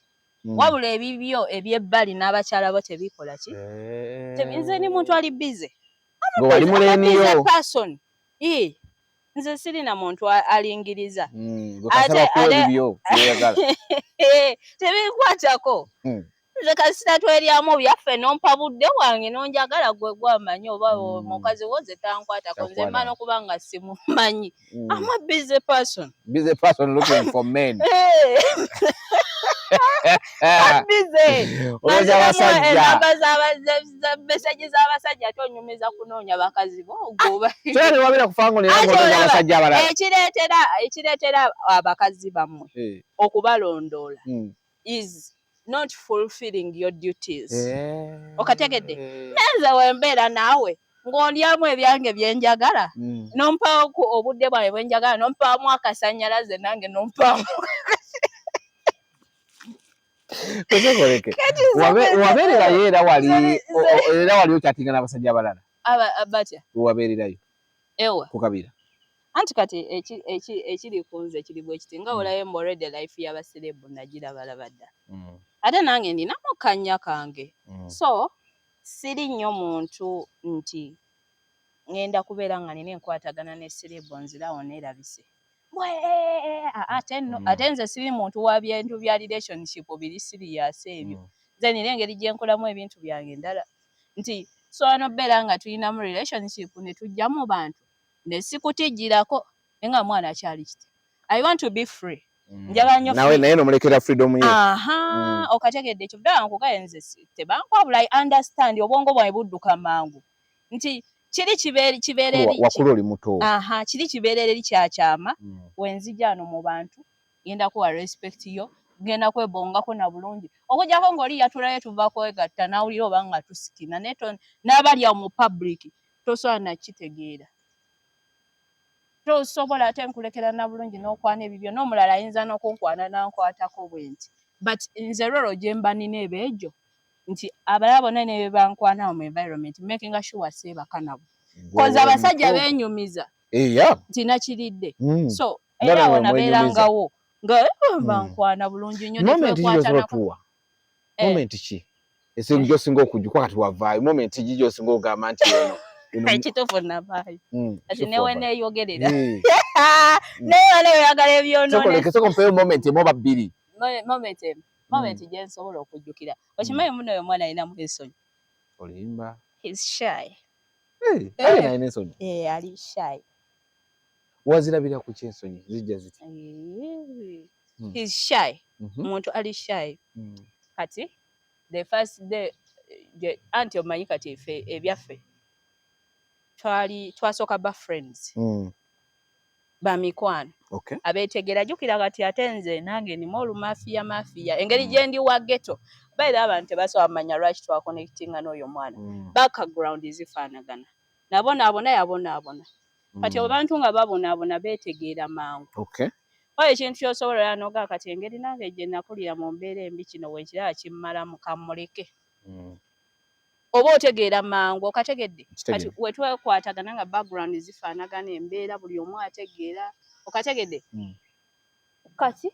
wabula ebibyo ebyebbali n'abakyala bo tebikola ki nze ni muntu ali bize wali muleniyo person nze sirina muntu alingiriza tebinkwatako nze kasita tweryamu byaffe nompa budde wange nonjagala gwe gwamanyi oba mukazi wo ze tankwatako nze mma n'okuba nga simumanyi I'm a busy person looking for men meseji z'abasajja tonyumiza kunoonya bakazi bogoba ekireetera abakazi bammwe okubalondoola is not fulfilling your duties okategedde nenze wembeera naawe ng'ondyamu ebyange byenjagala nompaaku obudde bwange bwenjagala nompaamu akasanyalaze nange nompaamu wabeererayo era wali okyatinga n'abasajja abalala batya wabeererayo kukabira anti kati ekiri kunze kiri bwe kiti nga olayo already life y'abasirebu nagirabalaba dda ate nange ndinamu kannya kange so siri nnyo muntu nti ngenda kubeera nga nina enkwatagana n'essirebu nzirawo neerabise ate nze siri muntu wa bintu bya relationship biri serious ebyo nze nina engeri gye nkolamu ebintu byange ndala nti sono beera nga tulina mu relationship ne tujja mu bantu ne sikutijjirako nga mwana akyali kiti I want to be free njagala nnyo naye nomulekera freedom ye okategedde ekyo ddala nkugaye nze tebankwabula I understand obwongo bwange budduka mangu nti kiri kibeereri wakulu oli muto kiri kibeereri kyakyama wenzija ano mu bantu genda kuwa respect yo genda kwebongako na bulungi okujjako ng'oli yatulayo tuva kwegatta nawulira oba nga tusikina n'abalya mu public tosobola nakitegeera tosobola ate nkulekera na bulungi n'okwana ebibyo n'omulala ayinza n'okunkwana nankwatako bwe nti but nze rolo gye mba nina ebeejo nti abalala bonna ne bye bankwanawo mu environment making sure seebaka nabo koza abasajja beenyumiza nti nakiridde so era awo nabeerangawo nga bankwana bulungi nnyo netwekwatanako moment ki gy'osinga okujjukwa kati wavaayo moment ki gy'osinga okugamba nti eno ekituufu navaayo kati newe neeyogerera naye neoyagala ebyonoonekompeyo moment emu oba bbiri moment gye nsobola okujjukira okimanyi muno oyo omwana alinamu ensonyi olimba he's shy alina ensonyi ali shy wazirabira ku kyensonyi zijja ziti he's shy omuntu ali shy kati the first day anti omanyi kati efe ebyaffe twasooka ba friends bamikwano abeetegera jjukira kati ate nze nange ndimu olumafiya engeri gye ndi wa ghetto baira abantu tebasobola kumanya lwaki twakonectinga n'oyo mwana background zifaanagana nabonaabona yabonaabona kati abantu nga babonaabona beetegeera mangu oyo ekintu kyosobola era nogaa kati engeri nange gye nakulira mu mbeera embi kino wenkiraba kimmalamu kammuleke oba otegeera mangu okategedde kati wetwekwatagana nga background zifaanagana embeera buli omu ategeera okategedde kati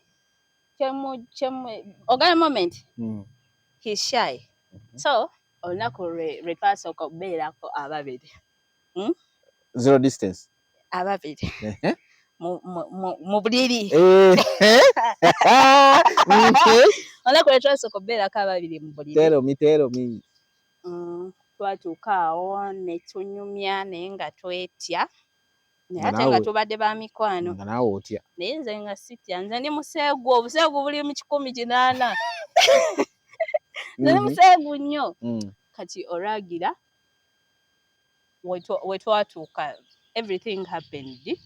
ogala moment he's shy so olunaku lwe twasooka okubeerako ababiri zero distance ababiri mu buliri olunaku lwe twasooka okubeerako ababiri mu buliri tell me twatuuka awo ne tunyumya naye nga twetya naye ate nga tubadde ba mikwano nga naawe otya naye nze nga sitya nze ndi museegu obuseegu buli mu 180 nze ndi museegu nnyo kati olwagira we twatuuka everything happened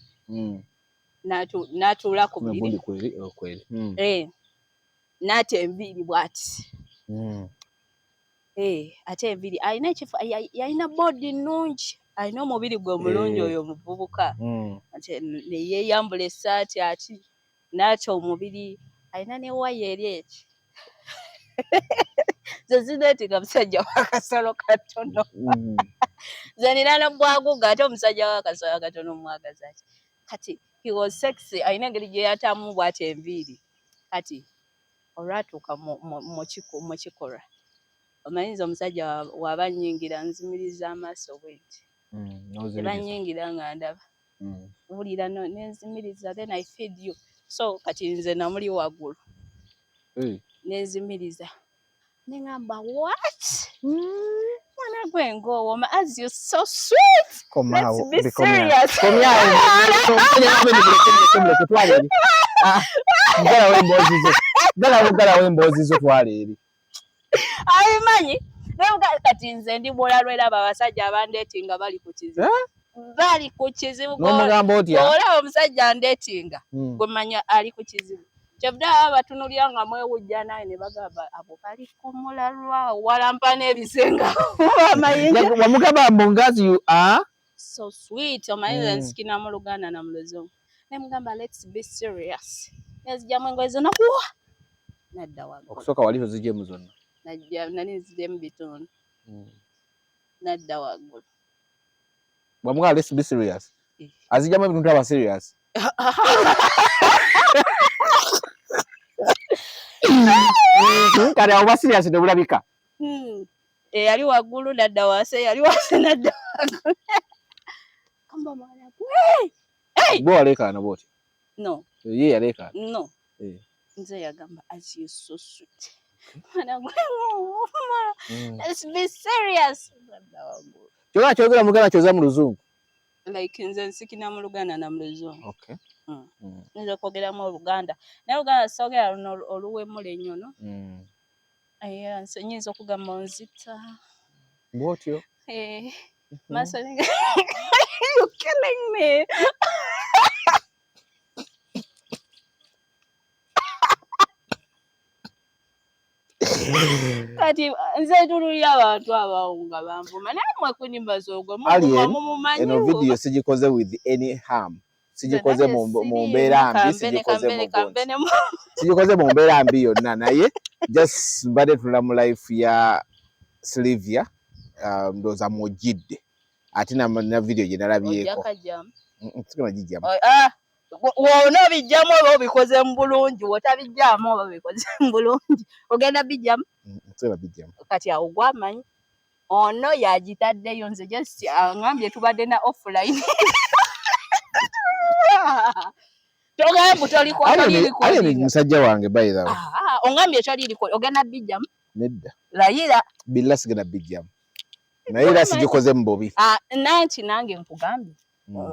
n'atuula ku buliri n'ate enviiri bw'ati ate enviiri alina ekifo yalina bodi nnungi alina omubiri gwe omulungi oyo omuvubuka ne yeeyambula essaati ati n'atya omubiri alina ne waya eri eki ze zineetinga musajja w'akasolo katono ze nina n'obwaguga ate omusajja w'akasolo katono omwagaza ki kati he was sexy alina engeri gye yatamu bw'ati enviiri kati olwatuuka mu kikolwa omanyiza omusajja waba nnyingira nzimiriza amaaso bwenti eba nnyingira nga ndaba wulira nenzimiriza then I feed you so kati nze namuli waggulu nenzimiriza neŋŋamba what mwana gwe ng'owooma as you so sweet let's be serious galawo emboozi zo twala eri abimanyi kati nze ndi bwolalweraba abasajja abandeetinga bali ku kizibu n'omugamba otya olaba omusajja andeetinga gwe manya ali ku kizibu kyebudde batunulya nga mwewujja naye ne bagamba abo bali ku mulalwa walampa n'ebisenga wamugamba mbongazi you are so sweet omanyiza nsikina mu Luganda na mu Luzungu ne mugamba let's be serious nezijjamu engoye zonna kuwa nadda waggulu okusooka wali tozijjemu zonna nali nzijjemu bitono nadda waggulu bwamugamba let's be serious azijjamu ebintu aba serious kale abo ba serious ne bulabika eyali waggulu nadda wase yali wase nadda waggulu kamba mwana gwe waleekaana bwoti no ye yaleekaana no nze yagamba as you so sweet mwana gwe let's be serious nadda waggulu kyogera kyogera muganda kyoza mu Luzungu like nze nsikina mu Luganda na mu Luzungu okay nze kwogera mu Luganda naye Luganda soogera luno oluwemula ennyo no nyinza okugamba onzita bwotyo Masolo you're killing me kati nze tululya abantu abawunga banvuma naye mwe kunimba z'ogwe mumumanyi eno video sigikoze with any harm sigikoze mu mbeera mbi sigikoze mu mbeera mbi yonna naye just mbadde tulula mu life ya Sylvia ndooza mwojjidde ate na video gye nalabyeko sigana gijjamu woonabijjamu oba obikoze mu bulungi wotabijjamu oba bikoze mu bulungi ogenda bijjamu kati awo gwamanyi ono yagitaddeyo nze just angambye tubadde na offline togambu toli musajja wange by the way ongambye toli ogenda bijjamu nedda layira billa sigenda bijjamu naye era sigikoze mu bubi nanti nange nkugambye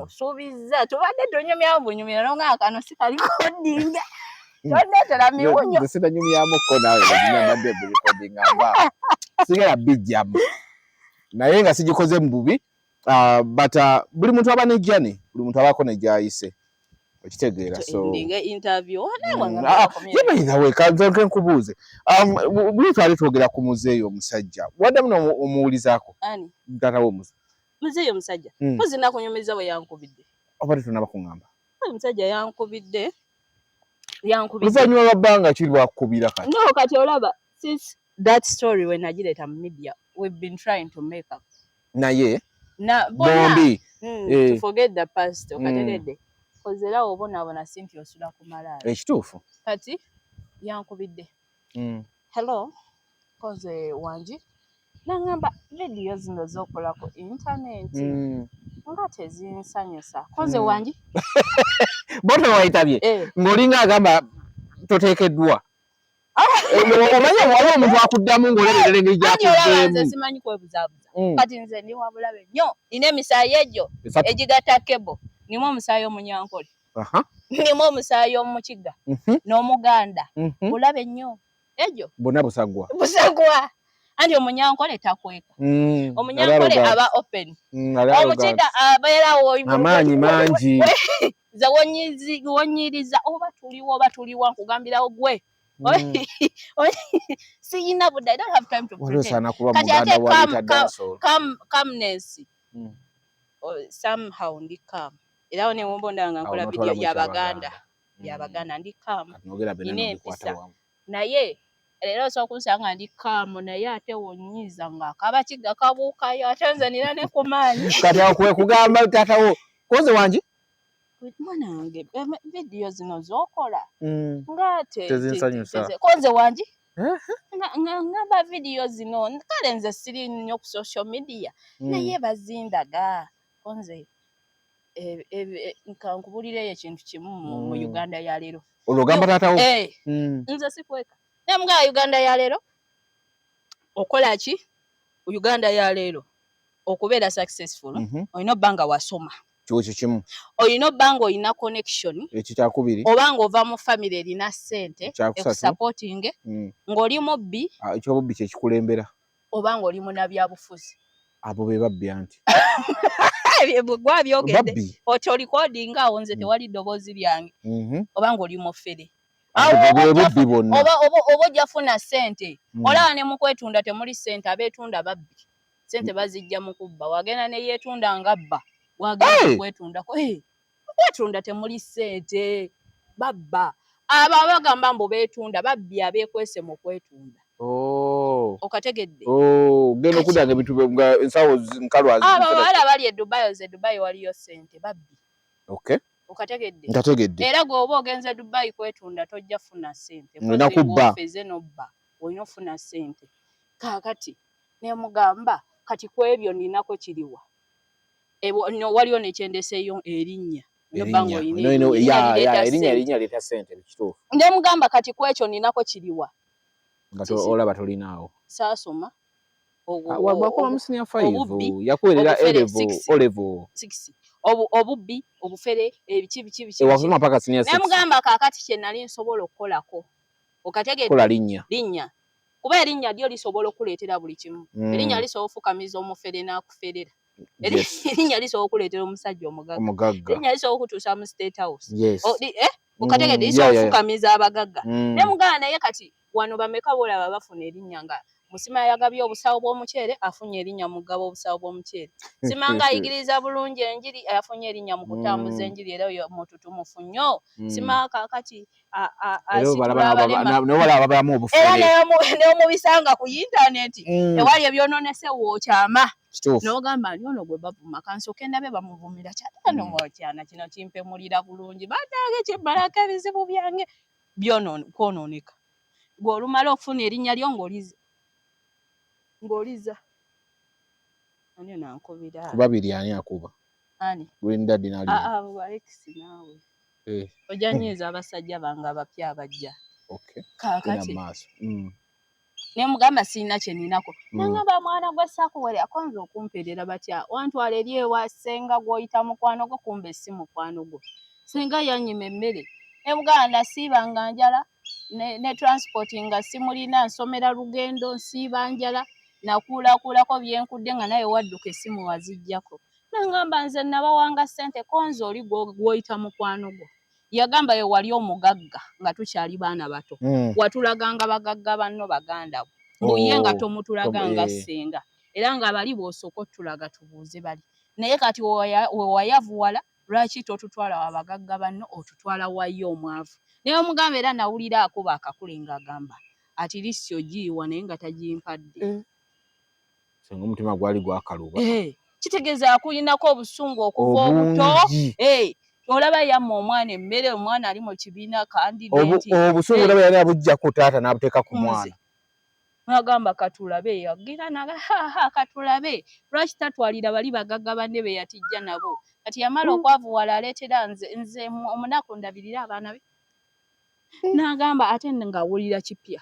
osuubiza tubadde tonyumyamu bunyumira nonga kano sikalikodinga tondetera miwunyo sinanyumyamuko nawe nabadde bulikodinga mba sigera bijjamu naye nga sigikoze mu bubi but buli muntu aba nejjani buli muntu abaako nejjayise okitegeera so ndinga interview yebayinawe kanzanke nkubuuze buli twali twogera ku muzeeyo omusajja wadde muno omuwulizaako ani mutatawo muzeeyo omusajja kozi nakunyumiza bwe yankubidde obadde tunaba kuŋŋamba omusajja yankubidde oluvannyuma lwa bbanga ki lwakubira kati no kati olaba since that story when nagireeta mu media we've been trying to make up naye bombi to forget the past okategedde kozi era obonaabona Cynthia osula ku malaala ekituufu kati yankubidde hello koze wangi nangamba video zino zokola ku internet nga tezinsanyusa koze wangi bote wayitabye ng'olinga agamba toteekeddwa Omanya wali omuntu akuddamu ng'oleberera engeri gy'akuddeemu. Nze simanyi kwebuzaabuza. Kati nze ndi wa bulabe nnyo. Nina emisaayi egyo egigatta kebo. Nimu omusaayi omunyankole. Nimu omusaayi omukigga. N'omuganda. Bulabe nnyo. Egyo. Bonna busagwa. Busagwa. Anti omunyankole takweka. Omunyankole aba open. Omukigga abeerawo amaanyi mangi. Ze wonyiriza oba tuliwa nkugambirawo gwe. Siyina budde. I don't have time to pretend. Kati ate calmness. Somehow ndi calm. Era ne mumbondanga nkola video y'Abaganda. Y'Abaganda ndi calm. Naye leero sokusanga ndi calm naye ate wonyiza nga akabakigga kabuukayo ate nze nira ne ku maanyi. Kati akwe kugamba tatawo koze wangi? Mwana wange video zino zokola ngate tezinsanyusa koze wangi ngamba video zino kale nze siri nnyo ku social media naye bazindaga konze nkankubulirayo ekintu kimu mu Uganda ya leero olugamba tatawo nze sikweka naye Uganda ya leero okola ki Uganda ya leero okubeera successful olina obbanga wasoma Chocho kimu. Oyino bango ina connection. Ekitakubiri. Obanga ova mu family erina sente ekusupporting ng'oli mubbi. Ekyo bubbi kye kikulembera. Obanga oli munabyabufuzi. Abo be babbi anti. Gwa byogedde. Oti recording awo nze tewali ddoboozi lyange. Obanga oli mufere. Oba ojjafuna sente. Olaba ne mu kwetunda temuli sente abeetunda babbi. Sente bazijja mu kubba. Wagenda ne yeetunda ngabba. Wagenda kwetunda ko kwetunda temuli sente babba aba bagamba mbo betunda babbi abekwese mu kwetunda okategedde geno kudanga bitube nga ensawo nkalwazi aba bali e Dubai waliyo sente babbi okategedde ndategedde era go oba ogenze Dubai kwetunda tojja funa sente ngena kubba feze nobba oyino funa sente kakati ne mugamba kati kwebyo ninako kiriwa no waliyo nechendeseyo erinnya yobango ine erinnya leta sente kituufu nde mugamba kati kwekyo ninako kiriwa ngato olaba tolinaawo saasoma wabakola musini ya 5 yakuwerera level 6 obubbi obufere ebiki wasoma paka sini ya 6 ne mugamba kakati kye nali nsobola okukolako okategedde kola linnya kuba erinnya lyo lisobola okuleetera buli kimu erinnya lisobola okufukamiza omufere n'akuferera erinnya lisobola okuleetera omusajja omugagga erinnya lisobola okutuusa mu State House okategedde lisobola okufukamiza abagagga ne muganda naye kati wano bameka bolaba bafuna erinnya nga Musima yagabye obusawo bw'omuceere afunye erinnya mugabo obusawo bw'omuceere Simanga ayigiriza bulungi enjiri afunye erinnya mu kutambuza enjiri era yo mututumufu nnyo Simanga kati ne omubisanga ku internet ewali ebyononese wookyama n'ogamba nti ono gwe bavuma kansoke ndabe bamuvumira kyatano mwokyana kino kimpemulira bulungi batange kyebbalako ebizibu byange kwonooneka gwe olumala okufuna erinnya lyo ng'oliza ani nankubira babiri ani akuba ani Gwenda dinali Alex naawe ojja nyiza abasajja bange abapya abajja kakati ne mugamba sina kye ninako nangamba mwana gwa sakuwere akonze okumperera batya wantwala eri ewa senga gw'oyita mukwano gwo kumbe si mukwano gwo senga yanyima emmere ne muganda siibanga njala ne transporting nga simulina nsomera lugendo nsiiba njala nakuulakuulako byenkudde nga naye wadduka essimu wazijjako nangamba nze nabawanga ssente konze oli gw'oyita mukwano gwo yagamba ye wali omugagga nga tukyali baana bato watulaganga bagagga banno baganda buye nga tomutulaganga ssenga era nga bali bw'osooka otulaga tubuuze bali naye kati wewayavuwala lwaki totutwala wabagagga banno otutwala wayo omwavu naye omugamba era nawulira akuba akakule ng'agamba ati lissi ogiyiwa naye nga tagimpadde senga omutima gwali gwakaluba kitegeeza akulinako obusungu okuva obuto olaba yamma omwana emmere omwana ali mu kibiina kandidenti obusungu olaba yali abujja ku taata n'abuteeka ku mwana nagamba katulabe yagira katulabe lwaki tatwalira bali bagagga banne be yatijja nabo kati yamala okwavuwala aleetera nze omunaku ndabirira abaana be N'agamba ate ng'awulira kipya.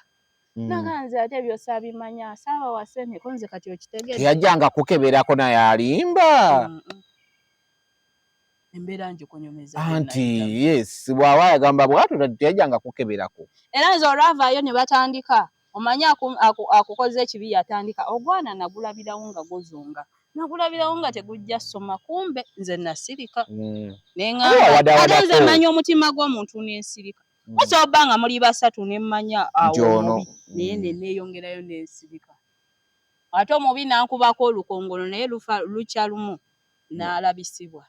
Naganze ate by'osabimanya saaba wasene konze kati okitegedde. Teyajjanga kukeberako naye alimba. Embeera njikunyumiza. Anti yes bw'aba yagamba bw'atyo teyajjanga kukeberako. Era nze olwavaayo ne batandika omanyi akukoze ekibi yatandika ogwana nagulabirawo nga gozunga. Nagulabirawo nga tegujja soma kumbe nze nasirika. Neŋŋamba ate nze manya omutima gw'omuntu n'ensirika. Musoba nga muli basatu ne mmanya awo mubi naye ne neeyongerayo n'ensirika. Ate omubi n'ankubako olukongolo naye lukya lumu n'alabisibwa.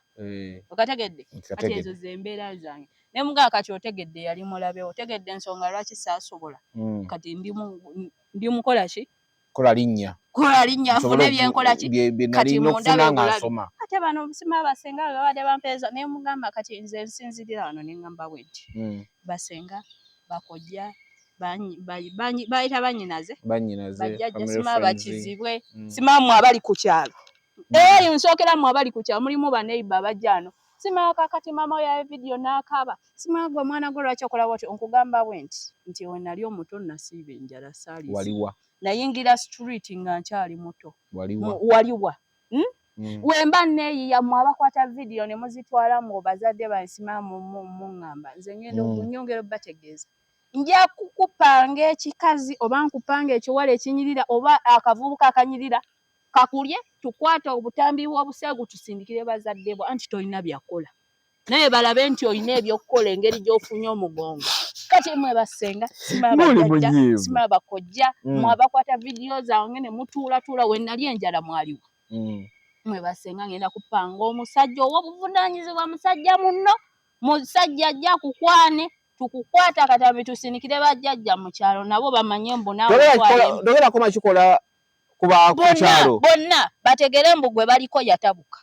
Okategedde ate ezo z'embeera zange. Ne mugaa kati otegedde yali mulabewo otegedde ensonga lwaki saasobola kati ndi mukola ki? Kola linnya nfune byenkola ki? Kati mundabe obulabe. Ate bano obusima basenga babadde bampeeza ne mugamba kati nze nsinzirira wano ne ngamba bwenti. Basenga bakojja bayita bannyinaze bajjajja sima bakizibwe simamu abali ku kyalo. Nsookeramu abali ku kyalo mulimu baneiba bajja ano sima kakati mama ya video n'akaba sima gwe mwana gwe lwaki okola bw'otyo nkugamba bwenti nti we nali omuto nasiiba enjala saali waliwa nayingira street nga nkyali muto waliwa wemba neeyiya mu abakwata video ne muzitwala mu bazadde bansima mu ngamba nze ngenda okunyongera bategeeza nja kukupanga ekikazi oba nkupanga ekiwala ekinyirira oba akavubuka akanyirira kakulye tukwate obutambi bw'obusegu tusindikire bazadde bwo anti tolina byakola naye balabe nti olina ebyokukola engeri gy'ofunye omugongo kati mwe basenga sima bakojja mwe abakwata video zange ne mutuulatuula we nali enjala mwaliwo mwe basenga ngenda kupanga omusajja ow'obuvunaanyizibwa musajja munno musajja ajja kukwane tukukwata katambi tusindikire bajjajja mu kyalo nabo bamanye mbu naawe togerako makikola kuba ku kyalo bonna bategere mbu gwe baliko yatabuka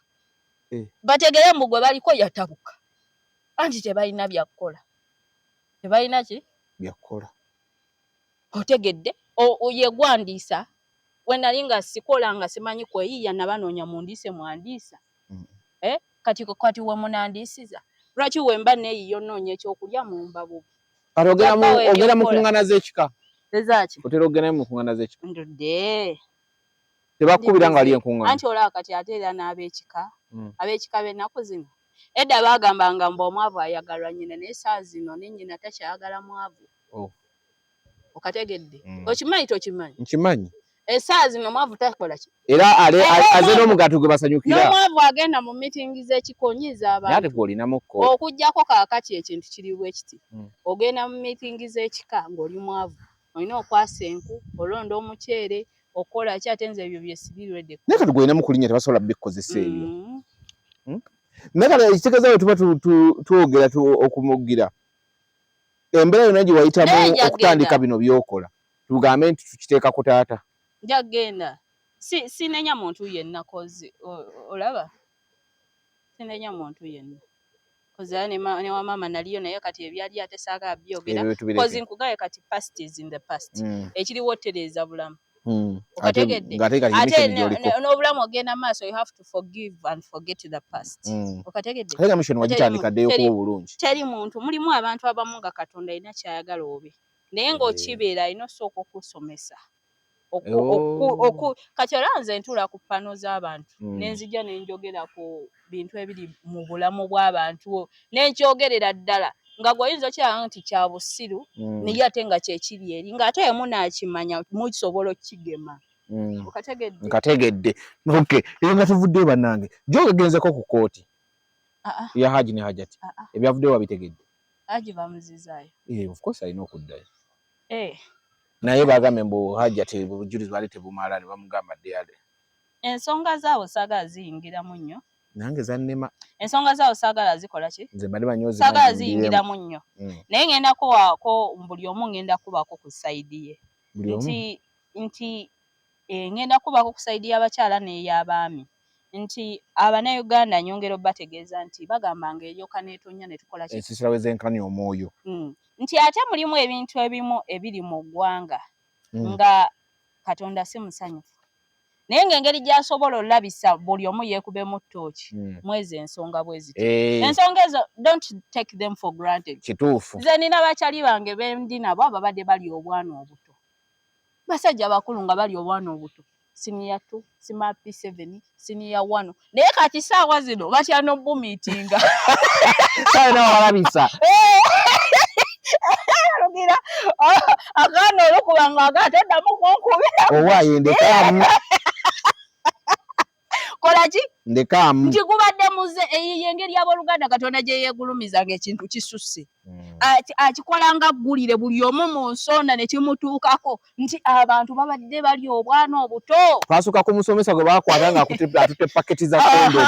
bategere mbu gwe baliko yatabuka anti tebalina byakukola tebalina ki byakukola otegedde ye gwandiisa we nali nga sikola nga simanyi kweyiiya nabanoonya mundiise mwandiisa kati we munandiisiza lwaki wemba neeyiyo nnoonya ekyokulya mu mbabu ogera mu kuŋŋaana z'ekika ezaki otera ogenda mu kuŋŋaana z'ekika ndudde tebakubira nga ali enkuŋŋaana anti olaba kati ate era n'ab'ekika b'ennaku zino edda baagambanga mbu omwavu ayagalwa nnyina naye saa zino ne nnyina takyayagala mwavu okategedde okimanyi tokimanyi nkimanyi saa zino omwavu takola ki era aze n'omugato gwe basanyukira n'omwavu agenda mu mitingi z'ekikonyiza abantu okuggyako kaakati ekintu kiri bwe kiti ogenda mu mitingi z'ekika ng'oli mwavu olina okwasa enku olonda omuceere okola ki ate nze ebyo byesirirwedde naye kati gwolina mu kulinnya tebasobola bikozesa ebyo naye kati ekitegeeza bwe tuba twogera okumugira embeera yonna gye wayitamu okutandika bino by'okola tugambe nti tukiteeka ku taata nja genda sinenya muntu yenna kozi olaba sinenya muntu yenna kozi ne wa mama naliyo naye kati ebyali ate saagala byogera kozi nkugaye kati past is in the past ekiriwo tereza bulamu okategedde ate n'obulamu ogenda maaso you have to forgive and forget the past okategedde ate mission wagitandika ddeyo kuba obulungi teri muntu mulimu abantu abamu nga Katonda alina kyayagala obe naye ng'okibeera alina osooka okusomesa kati era nze ntula ku ppano z'abantu nenzija nenjogera ku bintu ebiri mu bulamu bw'abantu nenkyogerera ddala nga gw'oyinza okiraba nti kya busiru naye ate nga kyekiri eri ng'ate emu naakimanya musobola okukigema nkategedde eyo nga tuvuddeyo bannange gyogegenzeko ku kooti ya Haji ne Hajati ebyavuddeyo wabitegedde Haji bamuzizaayo of course alina okuddayo naye bagambe mbu Hajati obujulizi bwali tebumala ne bamugamba ddeyale ensonga zaawo saagala ziyingiramu nnyo nange zannema ensonga zaawo saagala zikola ki nze mbali banyozi saagala ziyingiramu nnyo naye ngenda kuwaako buli omu ngenda kubaako ku sayidi ye nti ngenda kubaako ku sayidi y'abakyala n'ey'abaami nti Abannayuganda nyongera obbategeeza nti bagambanga eryoka neetonya ne tukola ki ensisira we zenkanya omwoyo nti ate mulimu ebintu ebimu ebiri mu ggwanga nga Katonda si musanyufu naye ng'engeri gy'asobola olabisa buli omu yeekube mu ttooki mwezi ensonga bwe ziti ensonga ezo don't take them for granted. Kituufu. Nze nina bakyali bange bendi nabo ababadde bali obwana obuto, basajja bakulu nga bali obwana obuto, siniya 2 sima P7 siniya 1 naye kati saawa zino batya n'obumiitinga kale nawe walabisa lugira akaana olukuba nga agateddamu kunkubira owaaye ndekaamu kola ki ndekaamu nti gubadde muze engeri y'abooluganda Katonda gye yeegulumizanga ekintu kisusse akikola nga ggulire buli omu mu nsonda ne kimutuukako nti abantu babadde bali obwana obuto. Twasooka ku musomesa gwe baakwata nga atutte paketi za kondomu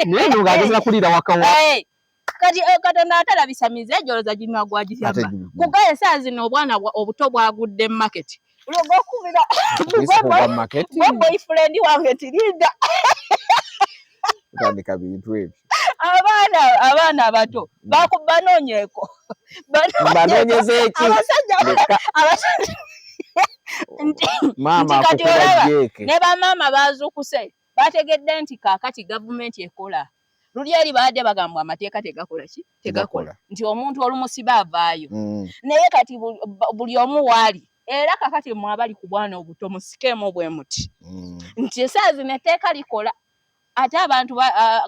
naye nno ng'ageza kuliira wakawa kati Katonda atalabisa mize ejoloza ginwa gwagiyamba kugaye saa zino obwana obuto bwagudde mu maketi olwogokubira gwe boyfriend wange tirinda kutandika bintu ebyo abaana abato banoonyeeko banoonyeza eki abasajja maama akukuba jeeke ne bamaama bazuukuse bategedde nti kaakati gavumenti ekola luli eri baadde bagambwa amateeka tegakola ki tegakola nti omuntu olumusiba avaayo naye kati buli omu waali era kakati mwe abali ku bwana obuto musikeemu bwe muti nti esaazi netteeka likola ate abantu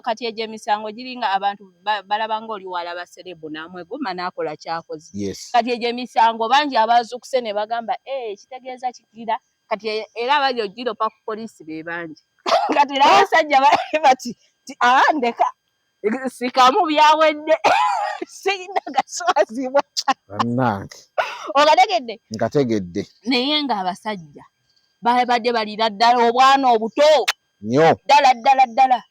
kati egyo emisango giringa abantu balaba ng'oli walaba serebu namweguma n'akola kyakoze kati egyo emisango bangi abazuukuse ne bagamba kitegeeza kigira kati era abali ogiro pa ku poliisi be bangi kati n'abasajja bati ndeka sikamu byawedde sirina gaswazibwa bannange okategedde nkategedde naye ng'abasajja babadde balira ddala obwana obuto nnyo ddala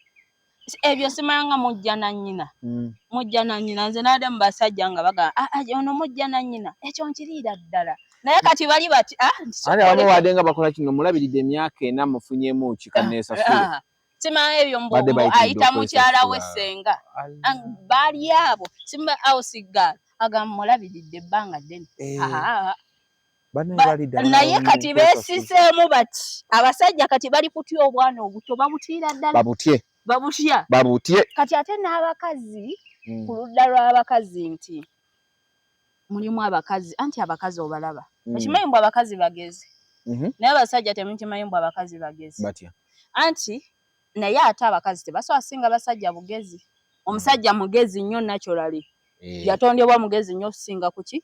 ebyo simanga mujja na nnyina nze naadde mu basajja nga bagamba ono mujja na nnyina ekyo nkiriira ddala naye kati bali bati ate abamu wadde nga bakola kino mulabiridde emyaka 4 mufunyemu kikaneesasule simanga ebyo mbombo ayita mukyala we Ssenga baali abo simba ausigal agamba mulabiridde ebbanga ddene naye kati beesiseemu bati abasajja kati bali kutya obwana obuto babutiira ddala babutye kati ate n'abakazi ku ludda lw'abakazi nti mulimu abakazi anti abakazi obalaba ekimanyi mbw abakazi bagezi naye abasajja temukimanyi mbw abakazi bagezi anti naye ate abakazi tebasobola singa basajja bugezi omusajja mugezi nnyo naturally yatondebwa mugezi nnyo okusinga kuki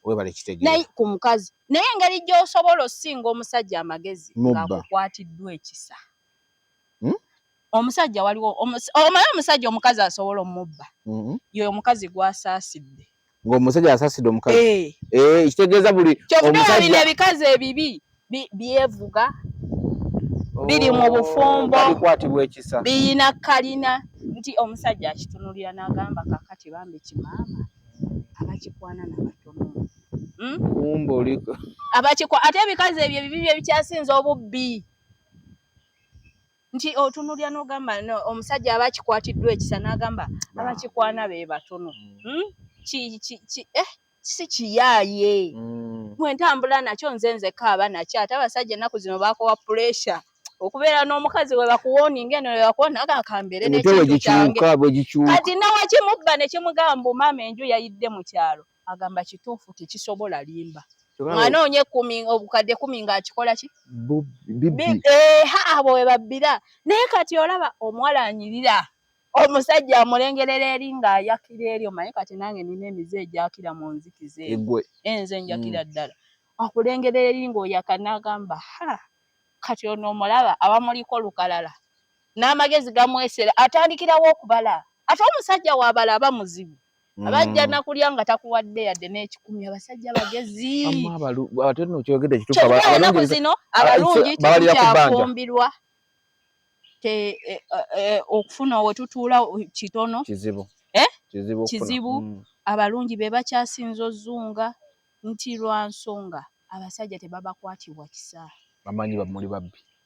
naye ku mukazi naye engeri gy'osobola osinga omusajja amagezi ng'akukwatiddwa ekisa omusajja waliwo omanyi omusajja omukazi asobola omubba ye omukazi gw'asaasidde ng'omusajja asaasidde omukazi kitegeeza buli omusajja bino ebikazi ebibi byevuga biri mu bufumbo biyina kalina nti omusajja akitunulira n'agamba kakati bambi kimaama abakikwana n'abatono ate ebikazi ebyo ebibi bye bikyasinza obubbi nti otunulira n'ogamba omusajja abakikwatiddwa ekisa n'agamba abakikwana be batono si kiyaaye mwentambula nakyo nze kaaba nakyo ate abasajja ennaku zino bakowa puresha okubeera n'omukazi we bakuwooninga eno we bakuwona akambeere n'ekintu kyange kati nawakimubba ne kimugamba maama enju yayidde mu kyalo agamba kituufu tekisobola limba mwanoonya 10 obukadde 10 ng'akikola ki abo we babbira naye kati olaba omuwala anyirira omusajja amulengerera eri ng'ayakira eri omanyi kati nange nina emize egyakira mu nzikiza enze njakira ddala akulengerera eri ng'oyaka n'agamba kati ono omulaba abamuliko lukalala n'amagezi gamwesera atandikirawo okubala ate omusajja wabala aba muzibu abajja nakulya nga takuwadde yadde n'ekikumi abasajja bagezi enaku zino abalungi tekukyafumbirwa okufuna wetutuula kitono kizibu abalungi be bakyasinza ozunga nti lwa nsonga abasajja tebabakwatibwa kisa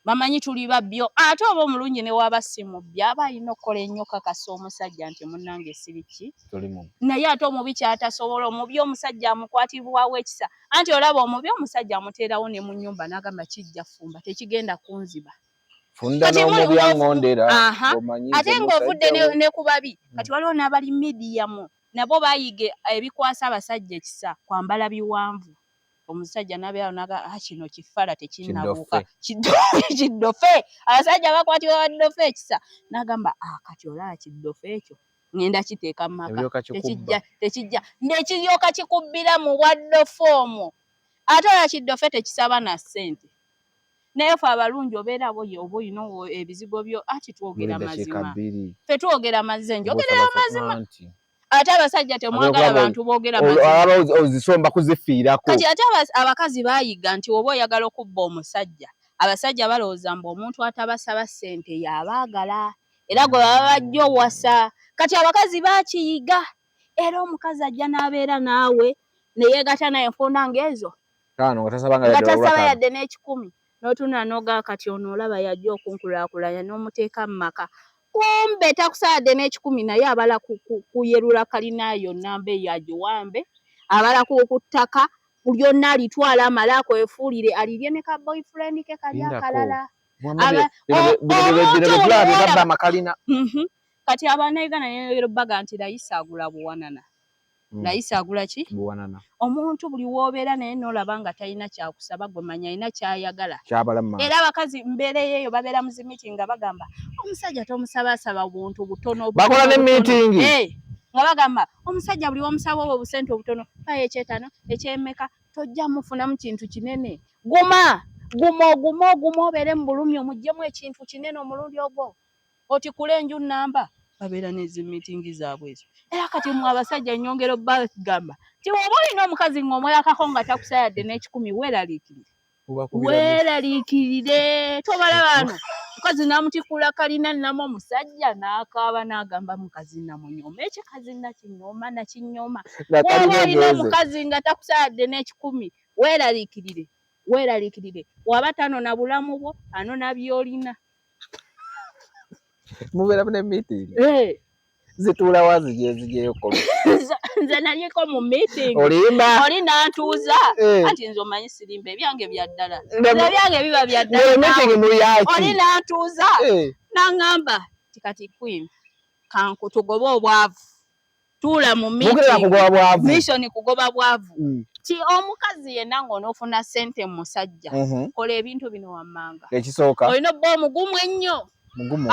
bamanyi tuli babbyo ate oba omulungi ne waba si mubbi aba alina okukola ennyo kakasa omusajja nti munnange siriki naye ate omubi kyatasobola omubi omusajja amukwatibwawo ekisa anti olaba omubi omusajja amuteerawo ne mu nnyumba n'agamba kijja fumba tekigenda kunziba funda no byangondera ate ng'ovudde ne kubabi kati waliwo n'abali medium nabo bayige ebikwasa abasajja ekisa kwambala biwanvu omusajja nabeera naga kino kifala tekinnabuuka kiddofe abasajja bakwatibwa baddofe ekisa n'agamba kati olaba kiddofe ekyo ngenda kiteeka mu maka tekijja nekiryoka kikubbira mu bwaddofe omwo ate ola kiddofe tekisaba na ssente naye fe abalungi obeera oba oyina ebizigo byo ati twogera mazima fe twogera mazima njogerera mazima ate abasajja temwagala abantu boogera mazima ozisomba kuzifiirako kati ate abakazi baayiga nti oba oyagala okubba omusajja abasajja balowooza mbu omuntu atabasaba ssente y'abaagala era gwe baba bajja owasa kati abakazi baakiyiga era omukazi ajja n'abeera naawe ne yeegatta naye enfunda ng'ezo nga tasaba yadde n'ekikumi n'otuna n'ogaa kati ono olaba yajja okunkulaakulanya n'omuteeka mu maka kumbe takusaadde n'ekikumi naye abala kuyerula kalina yonna mbe yagiwambe abala ku ttaka lyonna alitwala amalaako efuulire alirye ne ka boyfriend ke kali akalala kati abanayigana neyogera obbaga nti layisi agula buwanana layisi agula ki buwanana omuntu buli woobeera naye n'olaba nga talina kyakusaba gwe manya alina kyayagala era abakazi mbeera eyo babeera mu zi meeting nga bagamba omusajja tomusabasaba buntu butono bakola ne meeting nga bagamba omusajja buli womusaba obwo obusente obutono payo ekyetano ekyemeka tojja mufunamu kintu kinene guma obeere mu bulumi omuggyemu ekintu kinene omulundi ogwo oti kula enju namba babeera n'ezi meeting zaabwe ezo era kati mwe abasajja nnyongero bagamba ti oba olina omukazi ng'omweyakako nga takusayadde n'ekikumi weeraliikirire tobala bano mukazi namutikula kalina nnamu omusajja n'akaaba n'agamba mukazi namunyoma ekikazi nakinyooma waba olina omukazi nga takusayadde n'ekikumi weeraliikirire waba tanona bulamu bwo anona by'olina mubeera ne meeting zituula wazi gyezijeyo nze nalyeko mu meeting oli n'antuuza anti nze omanyi sirimba ebyange bya ddala ebyange biba bya ddala oli n'antuuza n'aŋŋamba tikati queen kanku tugobe obwavu tuula mu mission kugoba bwavu ti omukazi yenna ng'onoofuna ssente mu musajja kola ebintu bino wammanga ekisooka olina obba omugumu ennyo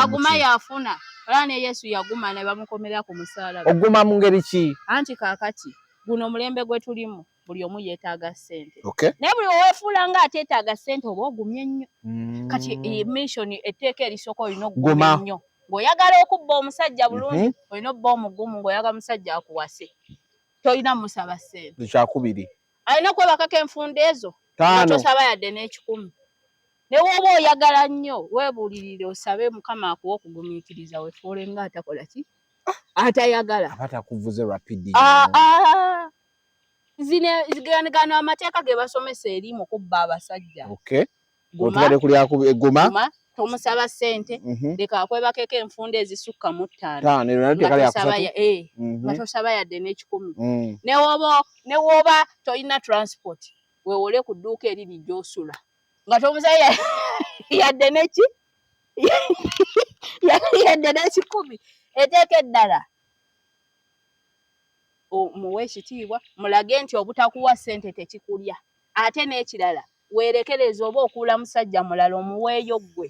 aguma yaafuna era ne Yesu yaguma ne bamukomera ku musalaba oguma mu ngeri ki anti kaakati guno omulembe gwe tulimu buli omu yeetaaga ssente naye buli weefuula nga ateetaaga ssente oba ogumye nnyo kati mission etteeka erisooka olina okuguma ennyo ng'oyagala okubba omusajja bulungi olina obba omugumu ng'oyagala omusajja akuwase tolina musaba ssente kyakubiri alina okwebakako enfunda ezo nga tosaba yadde n'ekikumi ne woba oyagala nnyo weebuulirire osabe Mukama akuwa okugumiikiriza weefuule nga atakola ki atayagala abatakuvuze rapidi gano amateeka ge basomesa eri mu kubba abasajja guma tomusaba ssente leka akwebakeko enfunda ezisukka mu 5 nga tosaba yadde n'ekikumi ne woba tolina transport weewole ku dduuka eriri gy'osula nga tomusaba yadde n'eki yadde n'ekikumi eteeka eddala muwe ekitiibwa mulage nti obutakuwa ssente tekikulya ate n'ekirala weerekereza oba okuula musajja mulala omuweeyo ggwe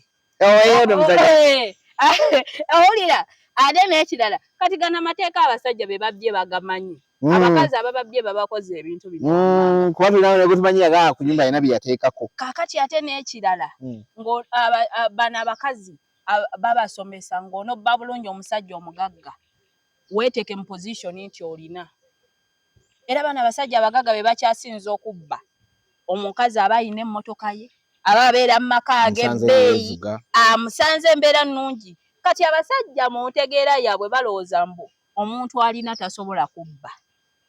owulira ate n'ekirala kati gano amateeka abasajja be babbye bagamanyi abakazi abababbye babakoze ebintu bino kuba tulinawo negutumanyi yagaa ku nyumba yina bye yateekako kaakati ate n'ekirala bano abakazi babasomesa ng'onobba bulungi omusajja omugagga weeteeke mu position nti olina era bano abasajja abagagga be bakyasinza okubba omukazi aba ayina emmotoka ye aba abeera mu maka ag'ebbeeyi amusanze embeera nnungi kati abasajja mu ntegeera yaabwe balowooza mbu omuntu alina tasobola kubba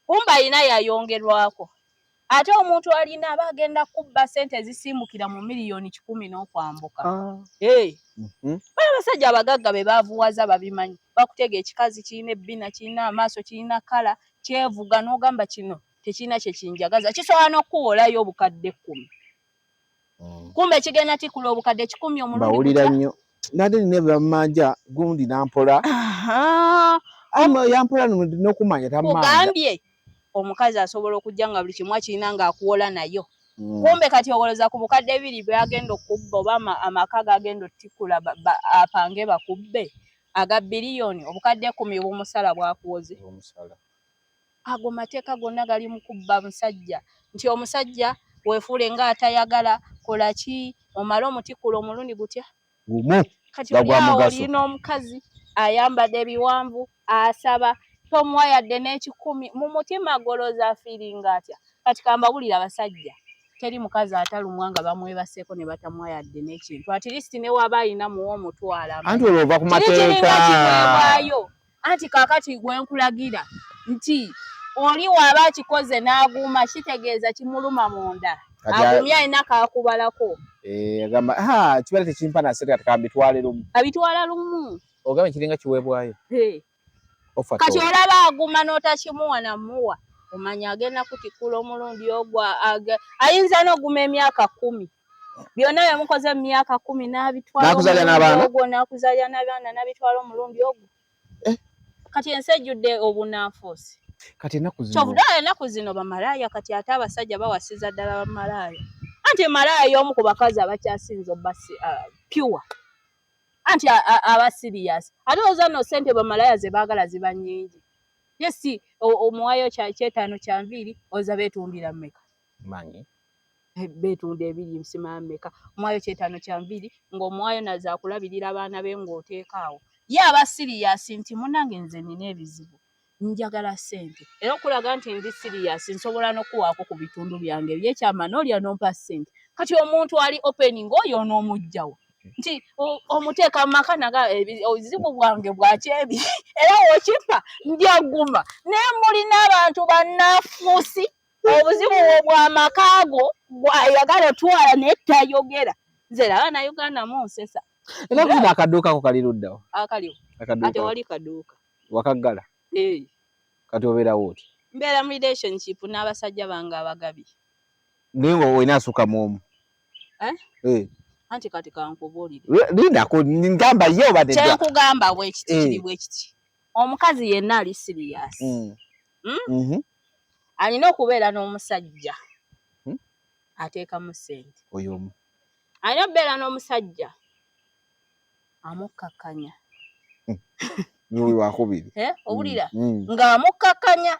kumba alina yayongerwako ate omuntu alina aba agenda kubba ssente ezisimbukira mu miliyoni 10 n'okwambuka bano abasajja abagagga be baavuwaza babimanyi bakutega ekikazi kirina ebbina kirina amaaso kirina kala kyevuga n'ogamba kino tekirina kye kinjagaza kisobola n'okuwolayo obukadde 10 kumbe kigenda tikula obukadde 10 omulundi bawulira nnyo nade nebe manja gundi nampola yampola nokumanya tamanja kugambye omukazi asobola okujja nga buli kimu akirina ng'akuwola nayo kumbe kati owoleza ku bukadde 2 byagenda okubba oba amaka gagenda otikula apange bakubbe aga biliyoni obukadde 10 bw'omusala bwakuwoze ago mateeka gonna gali mu kubba musajja nti omusajja weefuule ng'atayagala kola ki omala omutikula omulundi gutya gumu kati olina omukazi ayambadde ebiwanvu asaba tomuwa yadde n'ekikumi mu mutima goloza feelinga atya kati kambabulira abasajja teri mukazi atalumwa nga bamwebaseeko ne batamuwa yadde n'ekintu at least ne waba alina muwa omutwala anti olova ku mateeka anti kaakati gwenkulagira nti oli waba akikoze n'aguuma kitegeeza kimuluma munda agumya alina kaakubalako agamba kibala tekimpa nasete kati kambitwale lumu abitwala lumu ogamba kiringa kiweebwayo kati olaba aguma n'otakimuwa namuwa omanya agenda kutikula omulundi ogwa ayinza n'oguma emyaka 10 byonna byemukoze mu myaka 10 n'abitwala n'akuzaalya n'abaana n'abitwala omulundi ogwo kati ensi ejjudde obunanfuusi kati ennaku zino bamalaaya kati ate abasajja bawasiza ddala bamalaaya anti malaaya y'omu ku bakazi abakyasinze obba pure anti aba serious ate ozanno ssente bamalaaya ze baagala ziba nnyingi yesi omuwayo 5 oza beetundira mmeka manyi beetunda 2 nsima mmeka omuwayo 5 ng'omuwayo naza kulabirira abaana be ng'oteekaawo ye aba serious nti munnange nze nina ebizibu njagala ssente era okulaga nti ndi serious nsobola n'okuwaako ku bitundu byange ebyekyama n'olya nompa ssente kati omuntu ali opening oyo onoomugjawo nti omuteeka mu maka naga obuzibu bwange bwakyebi era wokimpa ndyaguma naye mulina abantu bannanfuusi obuzibu bw'amakaago bwayagala otwala naye tayogera nze laba na Uganda mu nsesa era kuzina akaduuka ko kali luddawo akaliwo ate wali kaduuka wakaggala kati obeerawo oti mbeera mu relationship n'abasajja bange abagabi naye nga olina asuka mu omu anti kati kankubuulire lindako ngamba ye obadde kyenkugamba bwekiti kiri bwekiti omukazi yenna ali serious alina okubeera n'omusajja ateekamu ssente oyo omu alina okubeera n'omusajja amukkakkanya niwe wakubiri owulira ng'amukkakkanya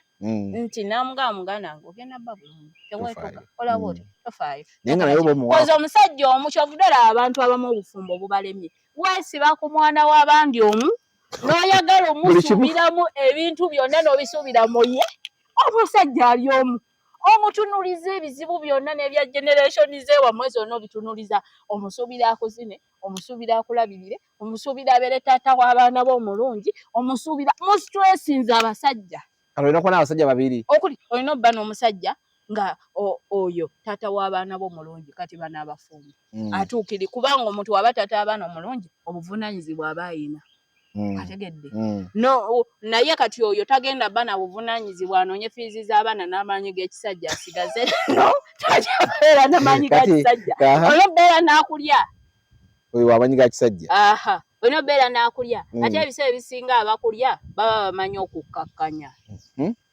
nti namugamba ngo ogenda bba bulungi teweetuka olaba oti tofaayo koza omusajja omu kyovudde abantu abamu obufumbo obubalemye weesiba ku mwana w'abandi omu n'oyagala omusuubiramu ebintu byonna n'obisuubira mu ye omusajja ali omu omutunuliza ebizibu byonna n'ebya generation ze wamwe zonna obitunuliza omusuubira akuzine omusuubira akulabirire omusuubira abeere taata w'abaana bo omulungi omusuubira mu stressinze abasajja olina kuba n'abasajja babiri okuli olina obba n'omusajja nga oyo taata w'abaana bo omulungi kati bana abafumbo atuukiri kubanga omuntu waba taata w'abaana omulungi obuvunaanyizibwa aba ayina ategedde naye kati oyo tagenda bba na buvunaanyizibwa anoonye fiizi z'abaana n'amaanyi g'ekisajja asigaze no tajabeera n'amaanyi g'ekisajja olina obbeera n'akulya oyo wamanyi ga kisajja olina obbeera n'akulya ate ebiseera ebisinga abakulya baba bamanyi okukkakkanya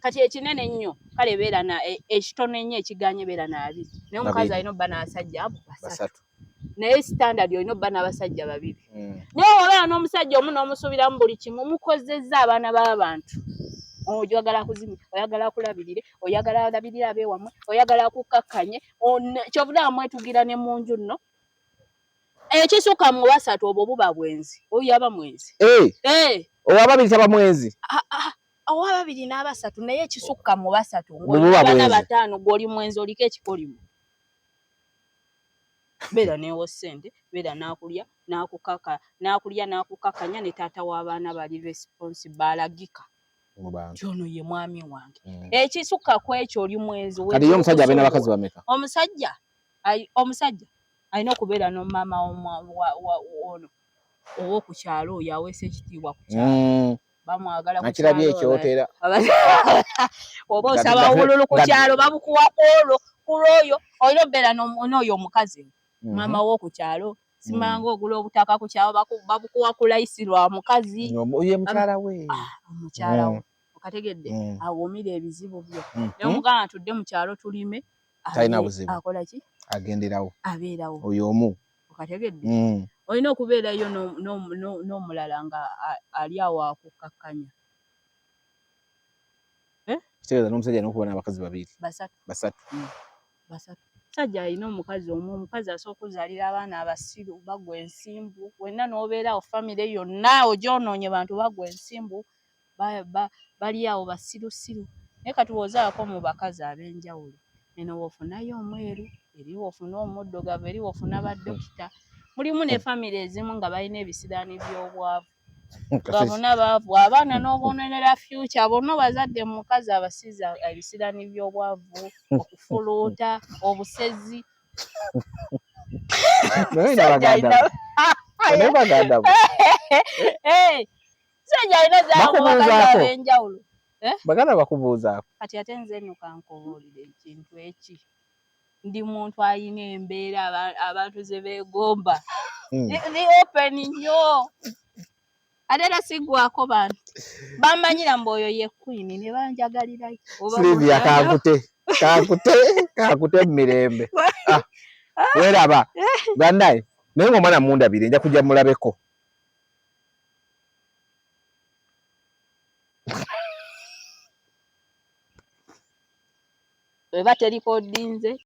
kati ekinene ennyo kale beera ekitono ennyo ekiganye beera n'abiri naye omukazi alina obba n'abasajja abo basatu naye standard olina obba n'abasajja babiri naye obeera n'omusajja omu n'omusuubiramu buli kimu mukozezza abaana b'abantu oyagala kuzimya oyagala kulabirire oyagala alabirire abeewamwe oyagala kukkakkanye kyovudde mwetugira ne mu nju nno ekisuka mu basatu obwo buba bwenzi oyo aba mwenzi owababiri taba mwenzi owababiri n'abasatu naye ekisukka mu basatu ng'olina bataano gw'oli mwenzi oliko ekikolimu beera neewo ssente beera n'akulya n'akukkakkanya ne taata w'abaana bali responsible alagika ono ye mwami wange ekisukka ku ekyo oli mwenzi kati ye omusajja abeera n'abakazi bameka omusajja alina okubeera n'omumama ono ow'oku kyalo oyo aweesa ekitiibwa ku kyalo bamwagala ku kyalo ekyotera oba osaba obululu ku kyalo babukuwa ku lwoyo olina obeera n'oyo omukazi Mama wo ku kyalo simanga ogula obutaka ku kyalo babukuwa ku layisi lwa mukazi. Oye mukyala we. Mukyala we. Okategedde awumira ebizibu byo. Leo mugana tudde mu kyalo tulime. Talina buzibu. Akola ki? Agenderawo. Abeerawo. Oyo omu. Okategedde. Olina okubeerayo n'omulala nga ali awo akukkakkanya. Kitegeeza n'omusajja n'okubona abakazi babiri. Basatu. Sajja alina omukazi omu, omukazi asooka okuzaalira abaana abasiru bagwa ensimbu. Wenna n'obeera awo famire yonna ogyonoonye bantu bagwa ensimbu. Bali awo basirusiru. Naye kati bw'ozaako mu bakazi ab'enjawulo. Eno bw'ofunayo omweru, eri bw'ofuna omuddugavu, eri bw'ofuna baddokita. Mulimu ne famire ezimu nga balina ebisiraani by'obwavu. Babona baavu abaana n'oboononera future bonna bazadde mu mukazi abasiza ebisiraani by'obwavu, okufuluuta, obusezi. Sajja alina zaamu bakazi ab'enjawulo. Baganda bakubuuzaako. Kati ate nze nno kankubuulire ekintu eki. Ndi muntu alina embeera abantu ze beegomba. Ndi open nnyo. Ate era siggwako bantu. Bamanyira mbu oyo ye queen ne banjagalira. Silvia kankute mu mirembe. Weeraba. Bandaye, naye ng'omwana mundabire nja kujja mulabeko. Weba terikodinze.